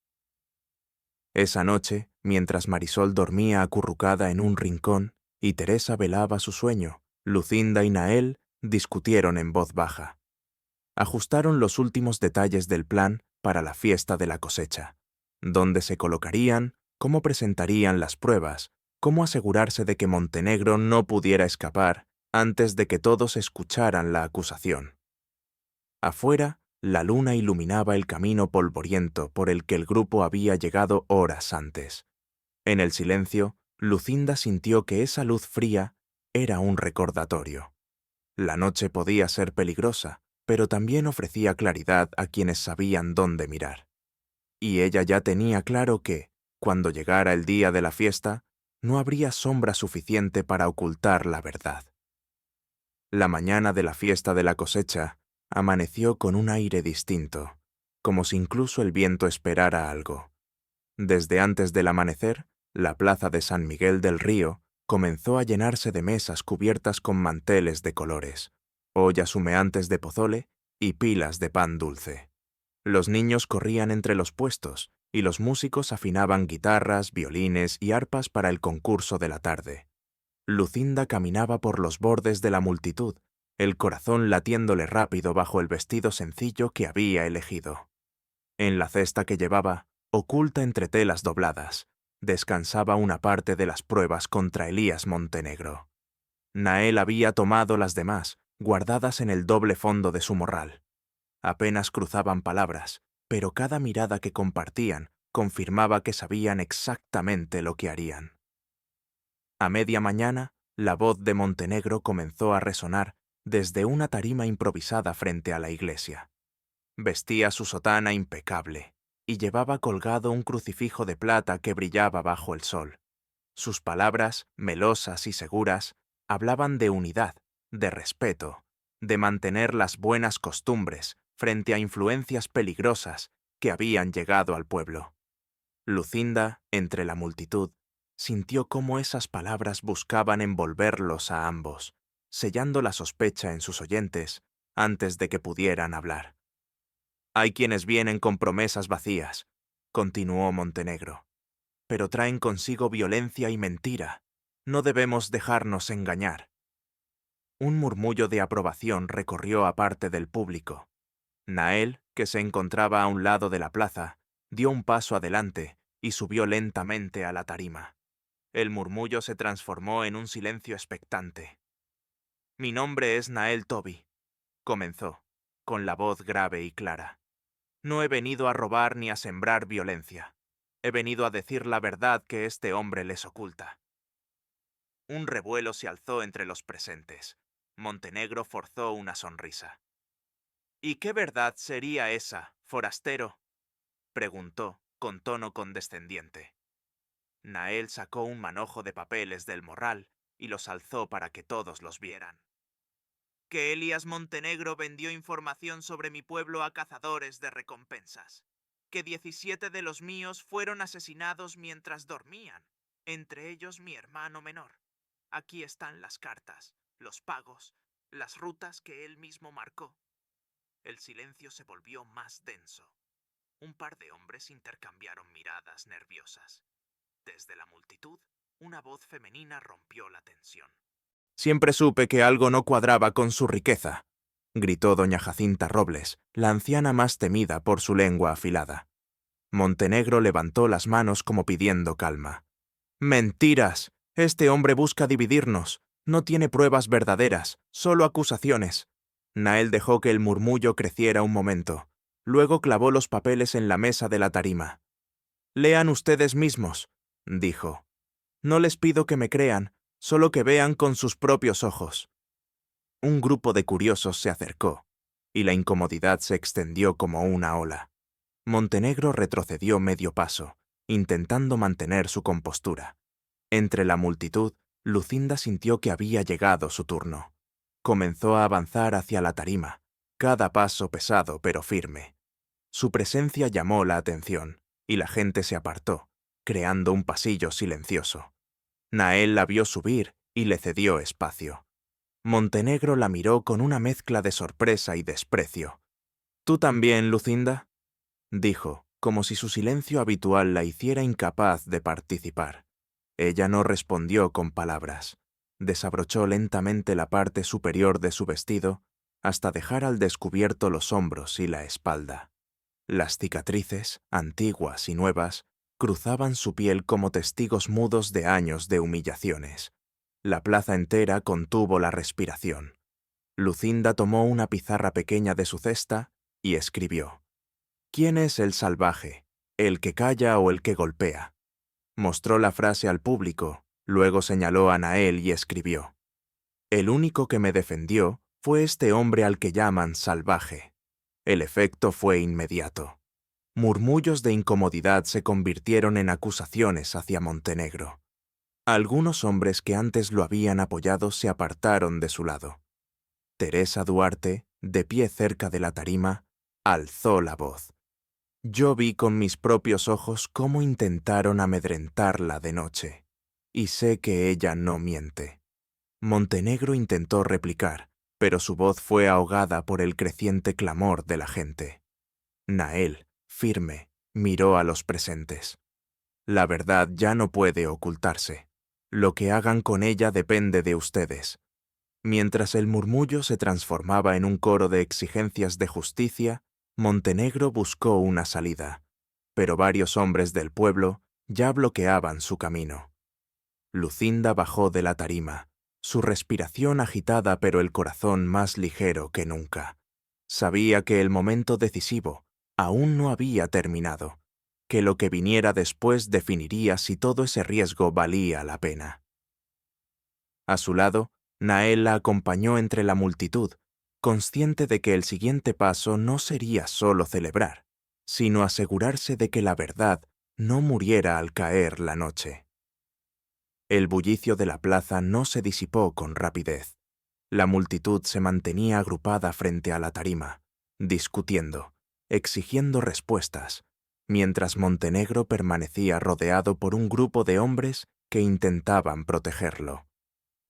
Speaker 1: Esa noche, mientras Marisol dormía acurrucada en un rincón y Teresa velaba su sueño, Lucinda y Nael discutieron en voz baja. Ajustaron los últimos detalles del plan para la fiesta de la cosecha. Dónde se colocarían, cómo presentarían las pruebas, cómo asegurarse de que Montenegro no pudiera escapar antes de que todos escucharan la acusación. Afuera, la luna iluminaba el camino polvoriento por el que el grupo había llegado horas antes. En el silencio, Lucinda sintió que esa luz fría era un recordatorio. La noche podía ser peligrosa, pero también ofrecía claridad a quienes sabían dónde mirar. Y ella ya tenía claro que, cuando llegara el día de la fiesta, no habría sombra suficiente para ocultar la verdad. La mañana de la fiesta de la cosecha amaneció con un aire distinto, como si incluso el viento esperara algo. Desde antes del amanecer, la plaza de San Miguel del Río comenzó a llenarse de mesas cubiertas con manteles de colores, ollas humeantes de pozole y pilas de pan dulce. Los niños corrían entre los puestos y los músicos afinaban guitarras, violines y arpas para el concurso de la tarde. Lucinda caminaba por los bordes de la multitud, el corazón latiéndole rápido bajo el vestido sencillo que había elegido. En la cesta que llevaba, oculta entre telas dobladas, descansaba una parte de las pruebas contra Elías Montenegro. Nael había tomado las demás, guardadas en el doble fondo de su morral. Apenas cruzaban palabras, pero cada mirada que compartían confirmaba que sabían exactamente lo que harían. A media mañana, la voz de Montenegro comenzó a resonar desde una tarima improvisada frente a la iglesia. Vestía su sotana impecable y llevaba colgado un crucifijo de plata que brillaba bajo el sol. Sus palabras, melosas y seguras, hablaban de unidad, de respeto, de mantener las buenas costumbres frente a influencias peligrosas que habían llegado al pueblo. Lucinda, entre la multitud, sintió cómo esas palabras buscaban envolverlos a ambos, sellando la sospecha en sus oyentes antes de que pudieran hablar. Hay quienes vienen con promesas vacías, continuó Montenegro, pero traen consigo violencia y mentira. No debemos dejarnos engañar. Un murmullo de aprobación recorrió a parte del público. Nael, que se encontraba a un lado de la plaza, dio un paso adelante y subió lentamente a la tarima. El murmullo se transformó en un silencio expectante. «Mi nombre es Nael Toby», comenzó, con la voz grave y clara. «No he venido a robar ni a sembrar violencia. He venido a decir la verdad que este hombre les oculta». Un revuelo se alzó entre los presentes. Montenegro forzó una sonrisa. «¿Y qué verdad sería esa, forastero?», preguntó, con tono condescendiente. Nael sacó un manojo de papeles del morral y los alzó para que todos los vieran. «Que Elías Montenegro vendió información sobre mi pueblo a cazadores de recompensas. Que 17 de los míos fueron asesinados mientras dormían, entre ellos mi hermano menor. Aquí están las cartas, los pagos, las rutas que él mismo marcó». El silencio se volvió más denso. Un par de hombres intercambiaron miradas nerviosas. Desde la multitud, una voz femenina rompió la tensión. «Siempre supe que algo no cuadraba con su riqueza», gritó doña Jacinta Robles, la anciana más temida por su lengua afilada. Montenegro levantó las manos como pidiendo calma. «Mentiras. Este hombre busca dividirnos. No tiene pruebas verdaderas, solo acusaciones». Nael dejó que el murmullo creciera un momento. Luego clavó los papeles en la mesa de la tarima. «Lean ustedes mismos», dijo. «No les pido que me crean, solo que vean con sus propios ojos». Un grupo de curiosos se acercó, y la incomodidad se extendió como una ola. Montenegro retrocedió medio paso, intentando mantener su compostura. Entre la multitud, Lucinda sintió que había llegado su turno. Comenzó a avanzar hacia la tarima, cada paso pesado pero firme. Su presencia llamó la atención, y la gente se apartó, creando un pasillo silencioso. Nael la vio subir y le cedió espacio. Montenegro la miró con una mezcla de sorpresa y desprecio. «¿Tú también, Lucinda?», dijo, como si su silencio habitual la hiciera incapaz de participar. Ella no respondió con palabras. Desabrochó lentamente la parte superior de su vestido hasta dejar al descubierto los hombros y la espalda. Las cicatrices, antiguas y nuevas, cruzaban su piel como testigos mudos de años de humillaciones. La plaza entera contuvo la respiración. Lucinda tomó una pizarra pequeña de su cesta y escribió: «¿Quién es el salvaje, el que calla o el que golpea?». Mostró la frase al público, luego señaló a Nael y escribió: «El único que me defendió fue este hombre al que llaman salvaje». El efecto fue inmediato. Murmullos de incomodidad se convirtieron en acusaciones hacia Montenegro. Algunos hombres que antes lo habían apoyado se apartaron de su lado. Teresa Duarte, de pie cerca de la tarima, alzó la voz. «Yo vi con mis propios ojos cómo intentaron amedrentarla de noche, y sé que ella no miente». Montenegro intentó replicar, pero su voz fue ahogada por el creciente clamor de la gente. Nael, firme, miró a los presentes. «La verdad ya no puede ocultarse. Lo que hagan con ella depende de ustedes». Mientras el murmullo se transformaba en un coro de exigencias de justicia, Montenegro buscó una salida, pero varios hombres del pueblo ya bloqueaban su camino. Lucinda bajó de la tarima, su respiración agitada pero el corazón más ligero que nunca. Sabía que el momento decisivo aún no había terminado, que lo que viniera después definiría si todo ese riesgo valía la pena. A su lado, Nael la acompañó entre la multitud, consciente de que el siguiente paso no sería solo celebrar, sino asegurarse de que la verdad no muriera al caer la noche. El bullicio de la plaza no se disipó con rapidez. La multitud se mantenía agrupada frente a la tarima, discutiendo, exigiendo respuestas, mientras Montenegro permanecía rodeado por un grupo de hombres que intentaban protegerlo.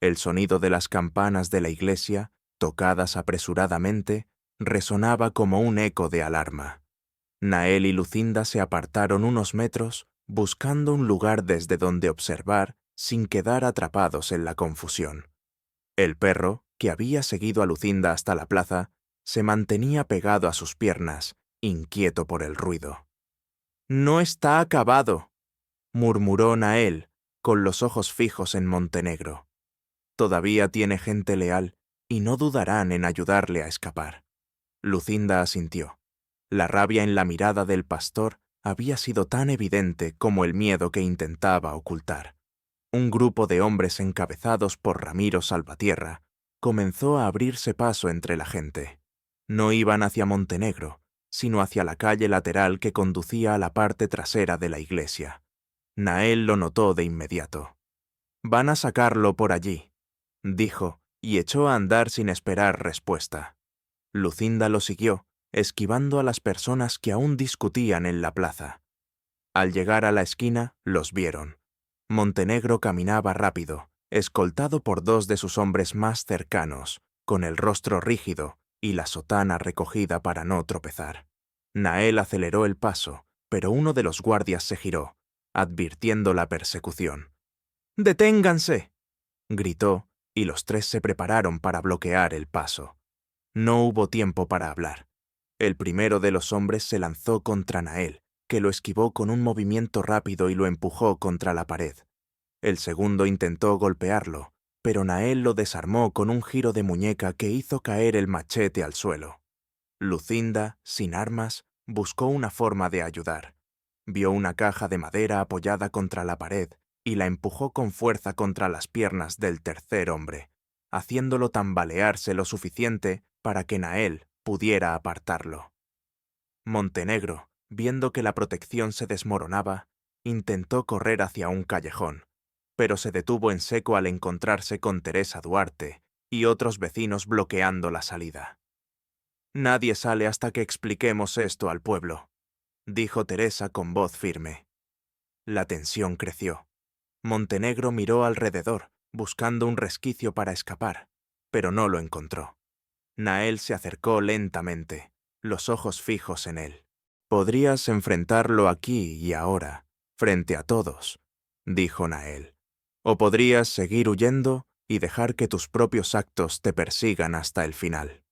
Speaker 1: El sonido de las campanas de la iglesia, tocadas apresuradamente, resonaba como un eco de alarma. Nael y Lucinda se apartaron unos metros, buscando un lugar desde donde observar sin quedar atrapados en la confusión. El perro, que había seguido a Lucinda hasta la plaza, se mantenía pegado a sus piernas, inquieto por el ruido. «No está acabado», murmuró Nael, con los ojos fijos en Montenegro. «Todavía tiene gente leal y no dudarán en ayudarle a escapar». Lucinda asintió. La rabia en la mirada del pastor había sido tan evidente como el miedo que intentaba ocultar. Un grupo de hombres encabezados por Ramiro Salvatierra comenzó a abrirse paso entre la gente. No iban hacia Montenegro, sino hacia la calle lateral que conducía a la parte trasera de la iglesia. Nael lo notó de inmediato. «Van a sacarlo por allí», dijo, y echó a andar sin esperar respuesta. Lucinda lo siguió, esquivando a las personas que aún discutían en la plaza. Al llegar a la esquina, los vieron. Montenegro caminaba rápido, escoltado por dos de sus hombres más cercanos, con el rostro rígido y la sotana recogida para no tropezar. Nael aceleró el paso, pero uno de los guardias se giró, advirtiendo la persecución. «¡Deténganse!», gritó, y los tres se prepararon para bloquear el paso. No hubo tiempo para hablar. El primero de los hombres se lanzó contra Nael, que lo esquivó con un movimiento rápido y lo empujó contra la pared. El segundo intentó golpearlo, pero Nael lo desarmó con un giro de muñeca que hizo caer el machete al suelo. Lucinda, sin armas, buscó una forma de ayudar. Vio una caja de madera apoyada contra la pared y la empujó con fuerza contra las piernas del tercer hombre, haciéndolo tambalearse lo suficiente para que Nael pudiera apartarlo. Montenegro, viendo que la protección se desmoronaba, intentó correr hacia un callejón, pero se detuvo en seco al encontrarse con Teresa Duarte y otros vecinos bloqueando la salida. «Nadie sale hasta que expliquemos esto al pueblo», dijo Teresa con voz firme. La tensión creció. Montenegro miró alrededor, buscando un resquicio para escapar, pero no lo encontró. Nael se acercó lentamente, los ojos fijos en él. «Podrías enfrentarlo aquí y ahora, frente a todos», dijo Nael. «O podrías seguir huyendo y dejar que tus propios actos te persigan hasta el final».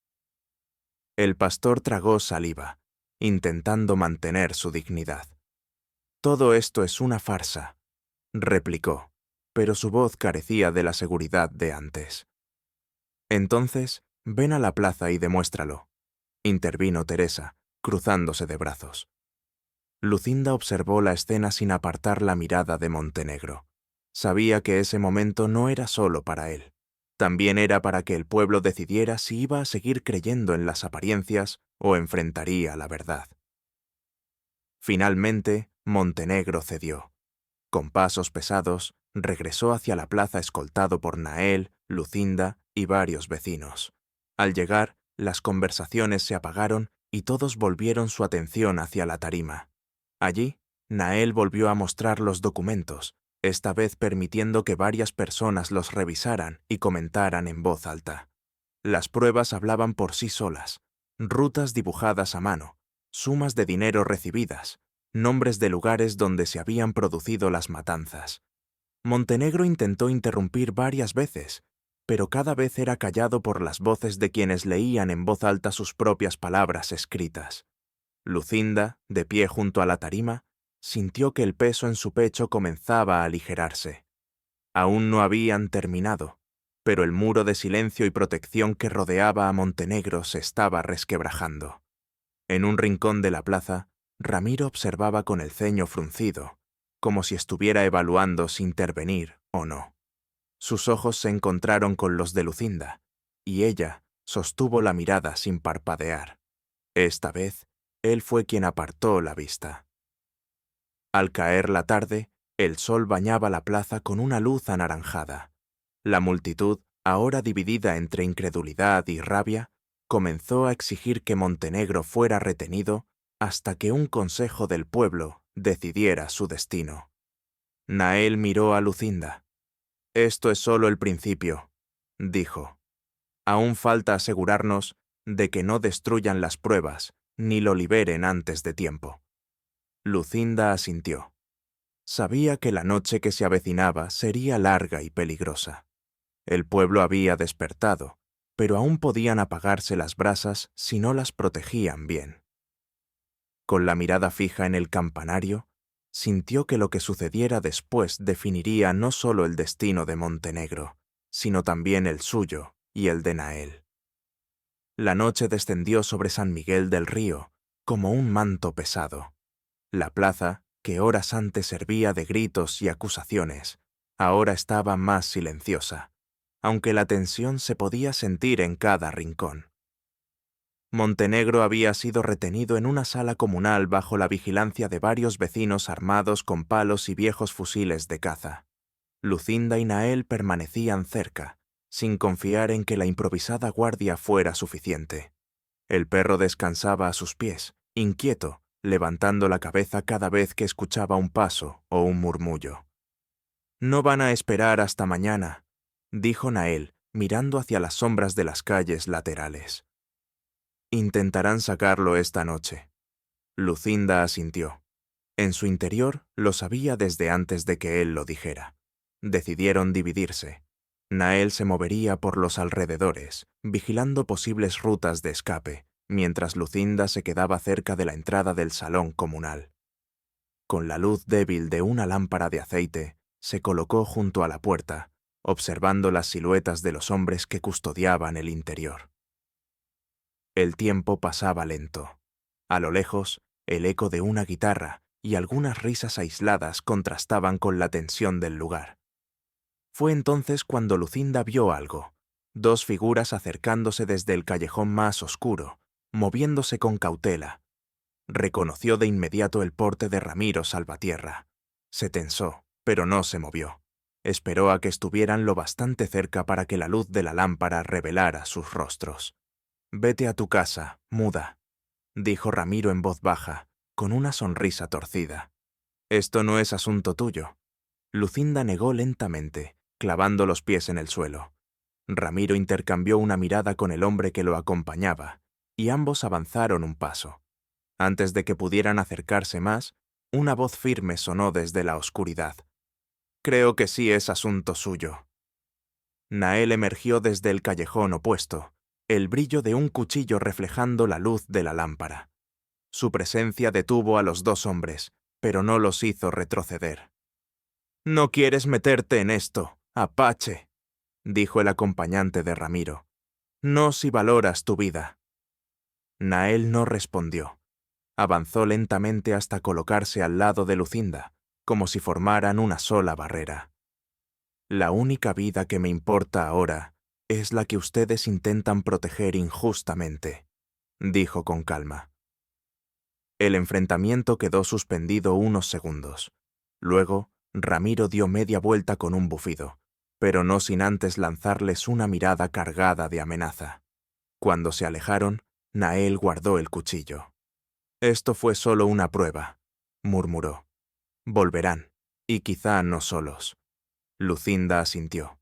Speaker 1: El pastor tragó saliva, intentando mantener su dignidad. «Todo esto es una farsa», replicó, pero su voz carecía de la seguridad de antes. «Entonces, ven a la plaza y demuéstralo», intervino Teresa, cruzándose de brazos. Lucinda observó la escena sin apartar la mirada de Montenegro. Sabía que ese momento no era solo para él. También era para que el pueblo decidiera si iba a seguir creyendo en las apariencias o enfrentaría la verdad. Finalmente, Montenegro cedió. Con pasos pesados, regresó hacia la plaza escoltado por Nael, Lucinda y varios vecinos. Al llegar, las conversaciones se apagaron y todos volvieron su atención hacia la tarima. Allí, Nael volvió a mostrar los documentos, esta vez permitiendo que varias personas los revisaran y comentaran en voz alta. Las pruebas hablaban por sí solas: rutas dibujadas a mano, sumas de dinero recibidas, nombres de lugares donde se habían producido las matanzas. Montenegro intentó interrumpir varias veces, pero cada vez era callado por las voces de quienes leían en voz alta sus propias palabras escritas. Lucinda, de pie junto a la tarima, sintió que el peso en su pecho comenzaba a aligerarse. Aún no habían terminado, pero el muro de silencio y protección que rodeaba a Montenegro se estaba resquebrajando. En un rincón de la plaza, Ramiro observaba con el ceño fruncido, como si estuviera evaluando si intervenir o no. Sus ojos se encontraron con los de Lucinda, y ella sostuvo la mirada sin parpadear. Esta vez, él fue quien apartó la vista. Al caer la tarde, el sol bañaba la plaza con una luz anaranjada. La multitud, ahora dividida entre incredulidad y rabia, comenzó a exigir que Montenegro fuera retenido hasta que un consejo del pueblo decidiera su destino. Nael miró a Lucinda. «Esto es solo el principio», dijo. «Aún falta asegurarnos de que no destruyan las pruebas ni lo liberen antes de tiempo. Lucinda asintió. Sabía que la noche que se avecinaba sería larga y peligrosa. El pueblo había despertado, pero aún podían apagarse las brasas si no las protegían bien. Con la mirada fija en el campanario, sintió que lo que sucediera después definiría no solo el destino de Montenegro, sino también el suyo y el de Nael. La noche descendió sobre San Miguel del Río como un manto pesado. La plaza, que horas antes servía de gritos y acusaciones, ahora estaba más silenciosa, aunque la tensión se podía sentir en cada rincón. Montenegro había sido retenido en una sala comunal bajo la vigilancia de varios vecinos armados con palos y viejos fusiles de caza. Lucinda y Nael permanecían cerca, sin confiar en que la improvisada guardia fuera suficiente. El perro descansaba a sus pies, inquieto, levantando la cabeza cada vez que escuchaba un paso o un murmullo. «No van a esperar hasta mañana», dijo Nael, mirando hacia las sombras de las calles laterales. «Intentarán sacarlo esta noche». Lucinda asintió. En su interior lo sabía desde antes de que él lo dijera. Decidieron dividirse. Nael se movería por los alrededores, vigilando posibles rutas de escape, mientras Lucinda se quedaba cerca de la entrada del salón comunal. Con la luz débil de una lámpara de aceite, se colocó junto a la puerta, observando las siluetas de los hombres que custodiaban el interior. El tiempo pasaba lento. A lo lejos, el eco de una guitarra y algunas risas aisladas contrastaban con la tensión del lugar. Fue entonces cuando Lucinda vio algo: dos figuras acercándose desde el callejón más oscuro, moviéndose con cautela. Reconoció de inmediato el porte de Ramiro Salvatierra. Se tensó, pero no se movió. Esperó a que estuvieran lo bastante cerca para que la luz de la lámpara revelara sus rostros. «Vete a tu casa, muda», dijo Ramiro en voz baja, con una sonrisa torcida. «Esto no es asunto tuyo». Lucinda negó lentamente, clavando los pies en el suelo. Ramiro intercambió una mirada con el hombre que lo acompañaba, y ambos avanzaron un paso. Antes de que pudieran acercarse más, una voz firme sonó desde la oscuridad. «Creo que sí es asunto suyo». Nael emergió desde el callejón opuesto, el brillo de un cuchillo reflejando la luz de la lámpara. Su presencia detuvo a los dos hombres, pero no los hizo retroceder. «No quieres meterte en esto, Apache», dijo el acompañante de Ramiro. «No si valoras tu vida». Nael no respondió. Avanzó lentamente hasta colocarse al lado de Lucinda, como si formaran una sola barrera. «La única vida que me importa ahora es la que ustedes intentan proteger injustamente», dijo con calma. El enfrentamiento quedó suspendido unos segundos. Luego, Ramiro dio media vuelta con un bufido, pero no sin antes lanzarles una mirada cargada de amenaza. Cuando se alejaron, Nael guardó el cuchillo. «Esto fue solo una prueba», murmuró. «Volverán, y quizá no solos». Lucinda asintió.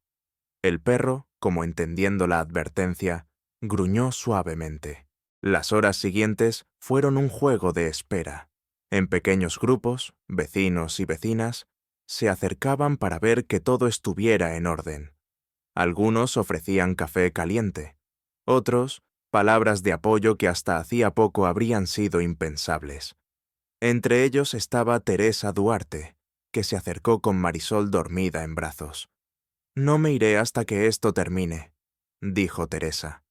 Speaker 1: El perro, como entendiendo la advertencia, gruñó suavemente. Las horas siguientes fueron un juego de espera. En pequeños grupos, vecinos y vecinas, se acercaban para ver que todo estuviera en orden. Algunos ofrecían café caliente, otros, palabras de apoyo que hasta hacía poco habrían sido impensables. Entre ellos estaba Teresa Duarte, que se acercó con Marisol dormida en brazos. «No me iré hasta que esto termine», dijo Teresa.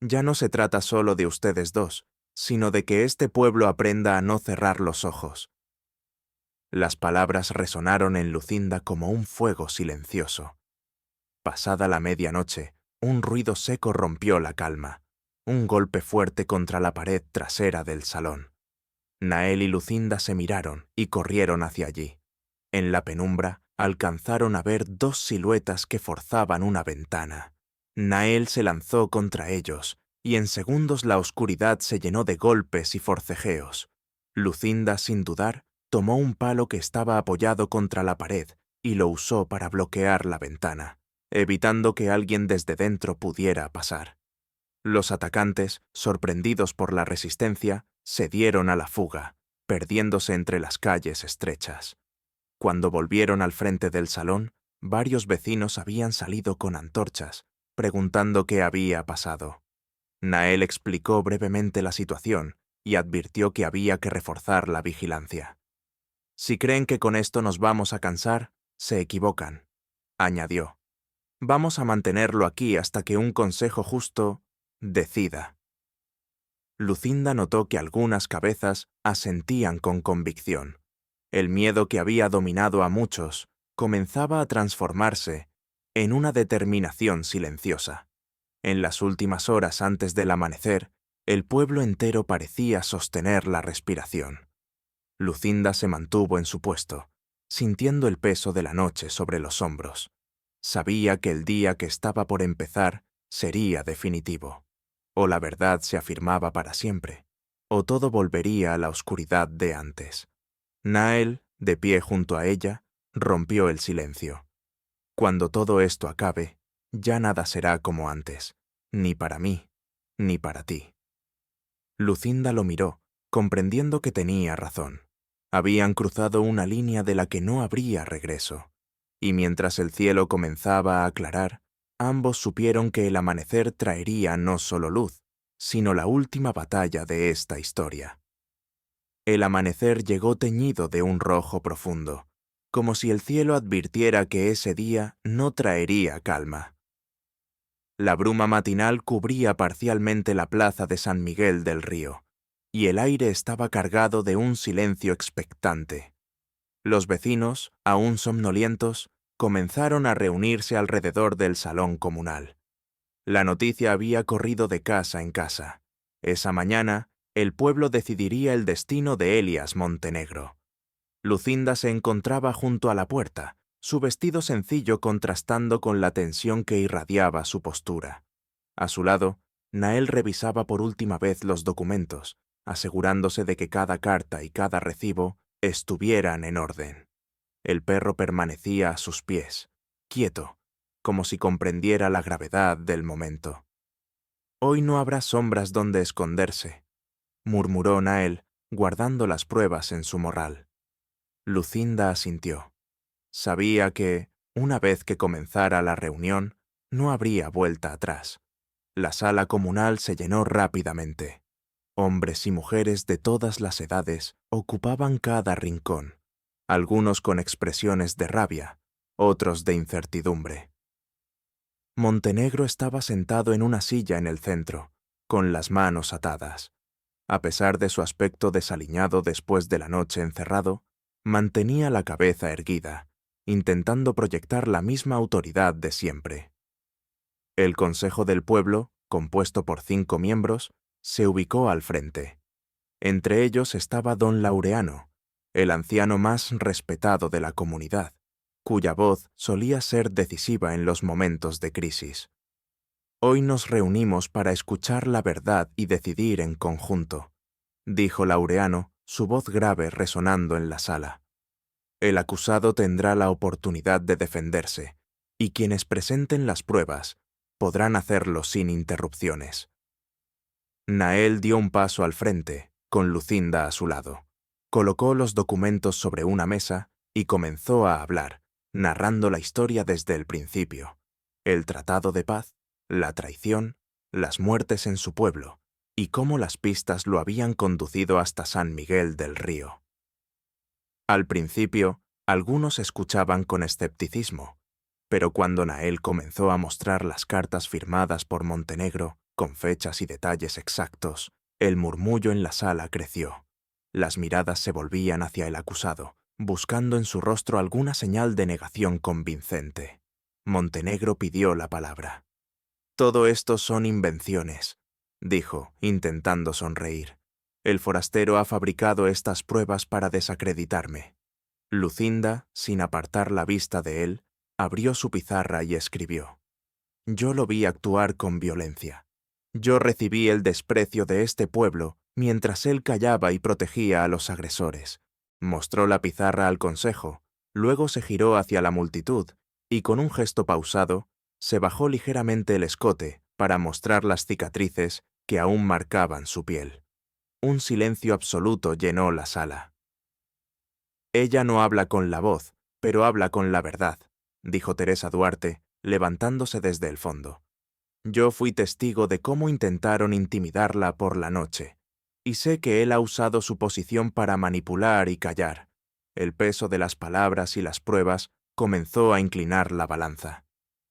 Speaker 1: «Ya no se trata solo de ustedes dos, sino de que este pueblo aprenda a no cerrar los ojos». Las palabras resonaron en Lucinda como un fuego silencioso. Pasada la medianoche, un ruido seco rompió la calma, un golpe fuerte contra la pared trasera del salón. Nael y Lucinda se miraron y corrieron hacia allí. En la penumbra, alcanzaron a ver dos siluetas que forzaban una ventana. Nael se lanzó contra ellos, y en segundos la oscuridad se llenó de golpes y forcejeos. Lucinda, sin dudar, tomó un palo que estaba apoyado contra la pared y lo usó para bloquear la ventana, evitando que alguien desde dentro pudiera pasar. Los atacantes, sorprendidos por la resistencia, se dieron a la fuga, perdiéndose entre las calles estrechas. Cuando volvieron al frente del salón, varios vecinos habían salido con antorchas, preguntando qué había pasado. Nael explicó brevemente la situación y advirtió que había que reforzar la vigilancia. «Si creen que con esto nos vamos a cansar, se equivocan», añadió. «Vamos a mantenerlo aquí hasta que un consejo justo decida». Lucinda notó que algunas cabezas asentían con convicción. El miedo que había dominado a muchos comenzaba a transformarse en una determinación silenciosa. En las últimas horas antes del amanecer, el pueblo entero parecía sostener la respiración. Lucinda se mantuvo en su puesto, sintiendo el peso de la noche sobre los hombros. Sabía que el día que estaba por empezar sería definitivo. O la verdad se afirmaba para siempre, o todo volvería a la oscuridad de antes. Nael, de pie junto a ella, rompió el silencio. «Cuando todo esto acabe, ya nada será como antes, ni para mí, ni para ti». Lucinda lo miró, comprendiendo que tenía razón. Habían cruzado una línea de la que no habría regreso, y mientras el cielo comenzaba a aclarar, ambos supieron que el amanecer traería no solo luz, sino la última batalla de esta historia. El amanecer llegó teñido de un rojo profundo, como si el cielo advirtiera que ese día no traería calma. La bruma matinal cubría parcialmente la plaza de San Miguel del Río, y el aire estaba cargado de un silencio expectante. Los vecinos, aún somnolientos, comenzaron a reunirse alrededor del salón comunal. La noticia había corrido de casa en casa. Esa mañana, el pueblo decidiría el destino de Elias Montenegro. Lucinda se encontraba junto a la puerta, su vestido sencillo contrastando con la tensión que irradiaba su postura. A su lado, Nael revisaba por última vez los documentos, asegurándose de que cada carta y cada recibo estuvieran en orden. El perro permanecía a sus pies, quieto, como si comprendiera la gravedad del momento. «Hoy no habrá sombras donde esconderse», murmuró Nael, guardando las pruebas en su morral. Lucinda asintió. Sabía que, una vez que comenzara la reunión, no habría vuelta atrás. La sala comunal se llenó rápidamente. Hombres y mujeres de todas las edades ocupaban cada rincón, algunos con expresiones de rabia, otros de incertidumbre. Montenegro estaba sentado en una silla en el centro, con las manos atadas. A pesar de su aspecto desaliñado después de la noche encerrado, mantenía la cabeza erguida, intentando proyectar la misma autoridad de siempre. El Consejo del Pueblo, compuesto por 5 miembros, se ubicó al frente. Entre ellos estaba don Laureano, el anciano más respetado de la comunidad, cuya voz solía ser decisiva en los momentos de crisis. «Hoy nos reunimos para escuchar la verdad y decidir en conjunto», dijo Laureano, su voz grave resonando en la sala. «El acusado tendrá la oportunidad de defenderse, y quienes presenten las pruebas podrán hacerlo sin interrupciones». Nael dio un paso al frente, con Lucinda a su lado. Colocó los documentos sobre una mesa y comenzó a hablar, narrando la historia desde el principio. El tratado de paz, la traición, las muertes en su pueblo, y cómo las pistas lo habían conducido hasta San Miguel del Río. Al principio, algunos escuchaban con escepticismo, pero cuando Nael comenzó a mostrar las cartas firmadas por Montenegro, con fechas y detalles exactos, el murmullo en la sala creció. Las miradas se volvían hacia el acusado, buscando en su rostro alguna señal de negación convincente. Montenegro pidió la palabra. «Todo esto son invenciones», dijo, intentando sonreír. «El forastero ha fabricado estas pruebas para desacreditarme». Lucinda, sin apartar la vista de él, abrió su pizarra y escribió. «Yo lo vi actuar con violencia. Yo recibí el desprecio de este pueblo mientras él callaba y protegía a los agresores». Mostró la pizarra al consejo, luego se giró hacia la multitud y con un gesto pausado, se bajó ligeramente el escote para mostrar las cicatrices que aún marcaban su piel. Un silencio absoluto llenó la sala. Ella no habla con la voz, pero habla con la verdad, dijo Teresa Duarte, levantándose desde el fondo. Yo fui testigo de cómo intentaron intimidarla por la noche, y sé que él ha usado su posición para manipular y callar. El peso de las palabras y las pruebas comenzó a inclinar la balanza.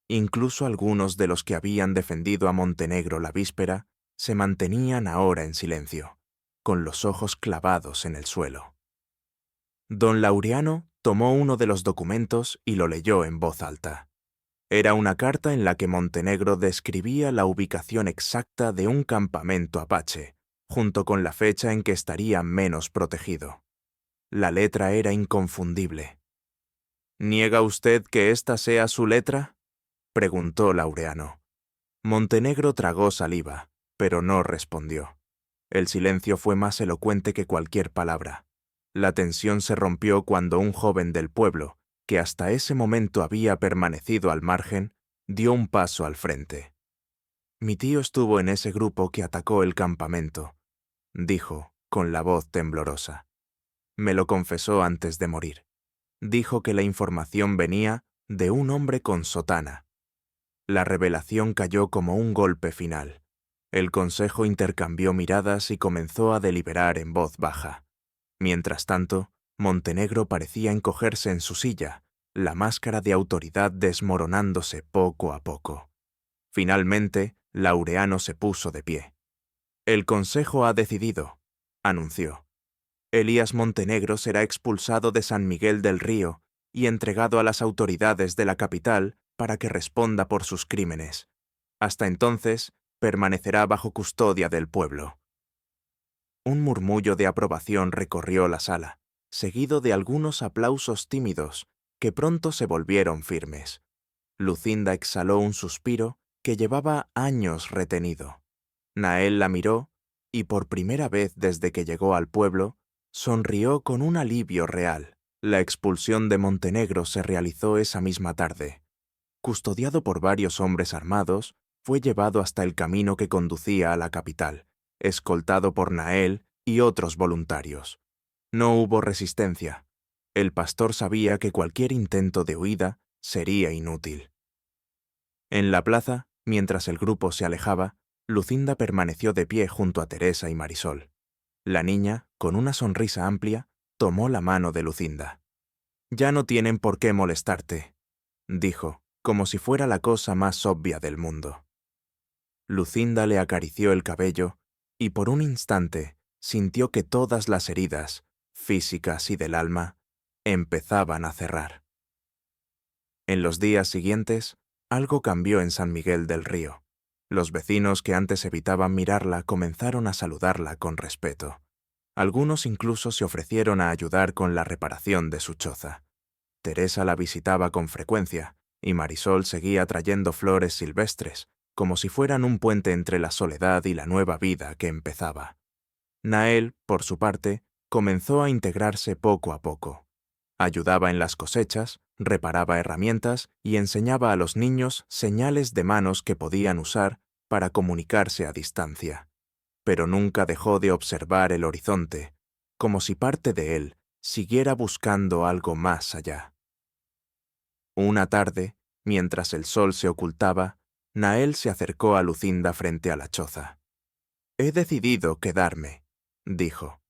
Speaker 1: Incluso algunos de los que habían defendido a Montenegro la víspera se mantenían ahora en silencio, con los ojos clavados en el suelo. Don Laureano tomó uno de los documentos y lo leyó en voz alta. Era una carta en la que Montenegro describía la ubicación exacta de un campamento apache, junto con la fecha en que estaría menos protegido. La letra era inconfundible. ¿Niega usted que esta sea su letra?, preguntó Laureano. Montenegro tragó saliva, pero no respondió. El silencio fue más elocuente que cualquier palabra. La tensión se rompió cuando un joven del pueblo, que hasta ese momento había permanecido al margen, dio un paso al frente. Mi tío estuvo en ese grupo que atacó el campamento, dijo, con la voz temblorosa. Me lo confesó antes de morir. Dijo que la información venía de un hombre con sotana. La revelación cayó como un golpe final. El consejo intercambió miradas y comenzó a deliberar en voz baja. Mientras tanto, Montenegro parecía encogerse en su silla, la máscara de autoridad desmoronándose poco a poco. Finalmente, Laureano se puso de pie. El consejo ha decidido, anunció. Elías Montenegro será expulsado de San Miguel del Río y entregado a las autoridades de la capital para que responda por sus crímenes. Hasta entonces, permanecerá bajo custodia del pueblo. Un murmullo de aprobación recorrió la sala, seguido de algunos aplausos tímidos que pronto se volvieron firmes. Lucinda exhaló un suspiro que llevaba años retenido. Nael la miró y, por primera vez desde que llegó al pueblo, sonrió con un alivio real. La expulsión de Montenegro se realizó esa misma tarde. Custodiado por varios hombres armados, fue llevado hasta el camino que conducía a la capital, escoltado por Nael y otros voluntarios. No hubo resistencia. El pastor sabía que cualquier intento de huida sería inútil. En la plaza, mientras el grupo se alejaba, Lucinda permaneció de pie junto a Teresa y Marisol. La niña, con una sonrisa amplia, tomó la mano de Lucinda. «Ya no tienen por qué molestarte», dijo, como si fuera la cosa más obvia del mundo. Lucinda le acarició el cabello y por un instante sintió que todas las heridas, físicas y del alma, empezaban a cerrar. En los días siguientes, algo cambió en San Miguel del Río. Los vecinos que antes evitaban mirarla comenzaron a saludarla con respeto. Algunos incluso se ofrecieron a ayudar con la reparación de su choza. Teresa la visitaba con frecuencia y Marisol seguía trayendo flores silvestres, como si fueran un puente entre la soledad y la nueva vida que empezaba. Nael, por su parte, comenzó a integrarse poco a poco. Ayudaba en las cosechas, reparaba herramientas y enseñaba a los niños señales de manos que podían usar para comunicarse a distancia. Pero nunca dejó de observar el horizonte, como si parte de él siguiera buscando algo más allá. Una tarde, mientras el sol se ocultaba, Nael se acercó a Lucinda frente a la choza. «He decidido quedarme», dijo.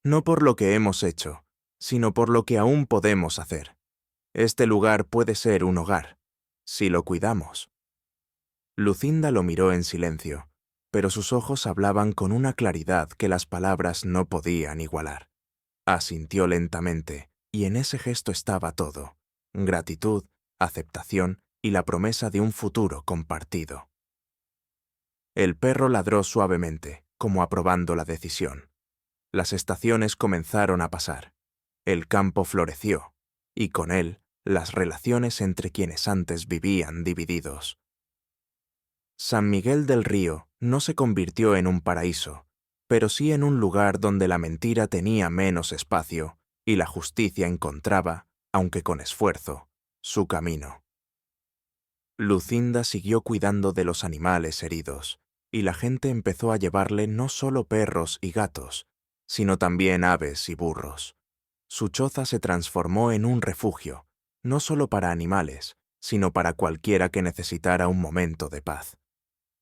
Speaker 1: «No por lo que hemos hecho, sino por lo que aún podemos hacer. Este lugar puede ser un hogar, si lo cuidamos». Lucinda lo miró en silencio, pero sus ojos hablaban con una claridad que las palabras no podían igualar. Asintió lentamente, y en ese gesto estaba todo: gratitud, aceptación y la promesa de un futuro compartido. El perro ladró suavemente, como aprobando la decisión. Las estaciones comenzaron a pasar. El campo floreció, y con él las relaciones entre quienes antes vivían divididos. San Miguel del Río no se convirtió en un paraíso, pero sí en un lugar donde la mentira tenía menos espacio y la justicia encontraba, aunque con esfuerzo, su camino. Lucinda siguió cuidando de los animales heridos, y la gente empezó a llevarle no solo perros y gatos, sino también aves y burros. Su choza se transformó en un refugio, no solo para animales, sino para cualquiera que necesitara un momento de paz.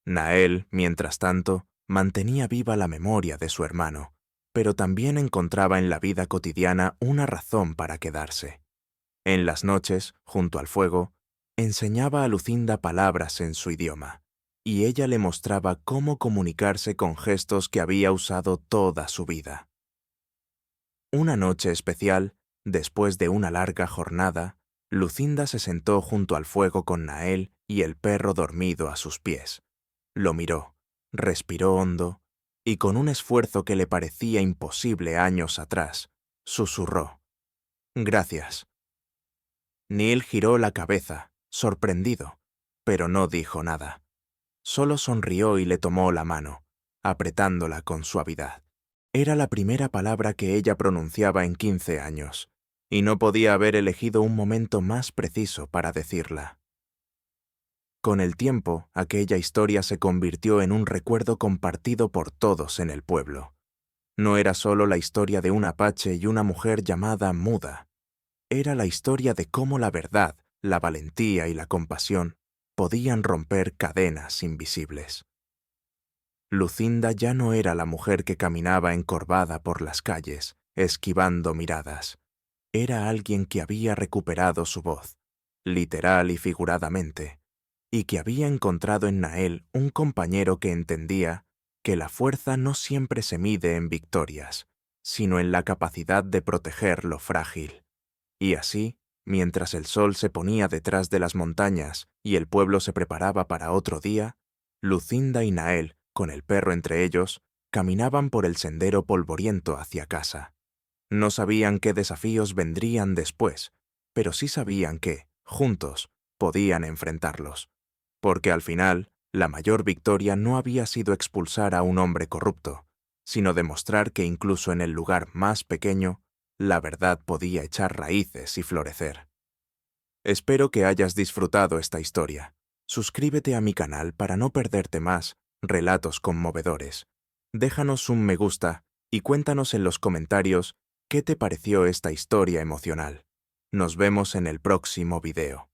Speaker 1: Nael, mientras tanto, mantenía viva la memoria de su hermano, pero también encontraba en la vida cotidiana una razón para quedarse. En las noches, junto al fuego, enseñaba a Lucinda palabras en su idioma, y ella le mostraba cómo comunicarse con gestos que había usado toda su vida. Una noche especial, después de una larga jornada, Lucinda se sentó junto al fuego con Nael y el perro dormido a sus pies. Lo miró, respiró hondo, y con un esfuerzo que le parecía imposible años atrás, susurró: «Gracias». Neil giró la cabeza, sorprendido, pero no dijo nada. Solo sonrió y le tomó la mano, apretándola con suavidad. Era la primera palabra que ella pronunciaba en 15 años, y no podía haber elegido un momento más preciso para decirla. Con el tiempo, aquella historia se convirtió en un recuerdo compartido por todos en el pueblo. No era solo la historia de un apache y una mujer llamada Muda. Era la historia de cómo la verdad, la valentía y la compasión podían romper cadenas invisibles. Lucinda ya no era la mujer que caminaba encorvada por las calles, esquivando miradas. Era alguien que había recuperado su voz, literal y figuradamente, y que había encontrado en Nael un compañero que entendía que la fuerza no siempre se mide en victorias, sino en la capacidad de proteger lo frágil. Y así, mientras el sol se ponía detrás de las montañas y el pueblo se preparaba para otro día, Lucinda y Nael, con el perro entre ellos, caminaban por el sendero polvoriento hacia casa. No sabían qué desafíos vendrían después, pero sí sabían que, juntos, podían enfrentarlos. Porque al final, la mayor victoria no había sido expulsar a un hombre corrupto, sino demostrar que incluso en el lugar más pequeño, la verdad podía echar raíces y florecer. Espero que hayas disfrutado esta historia. Suscríbete a mi canal para no perderte más relatos conmovedores. Déjanos un me gusta y cuéntanos en los comentarios qué te pareció esta historia emocional. Nos vemos en el próximo video.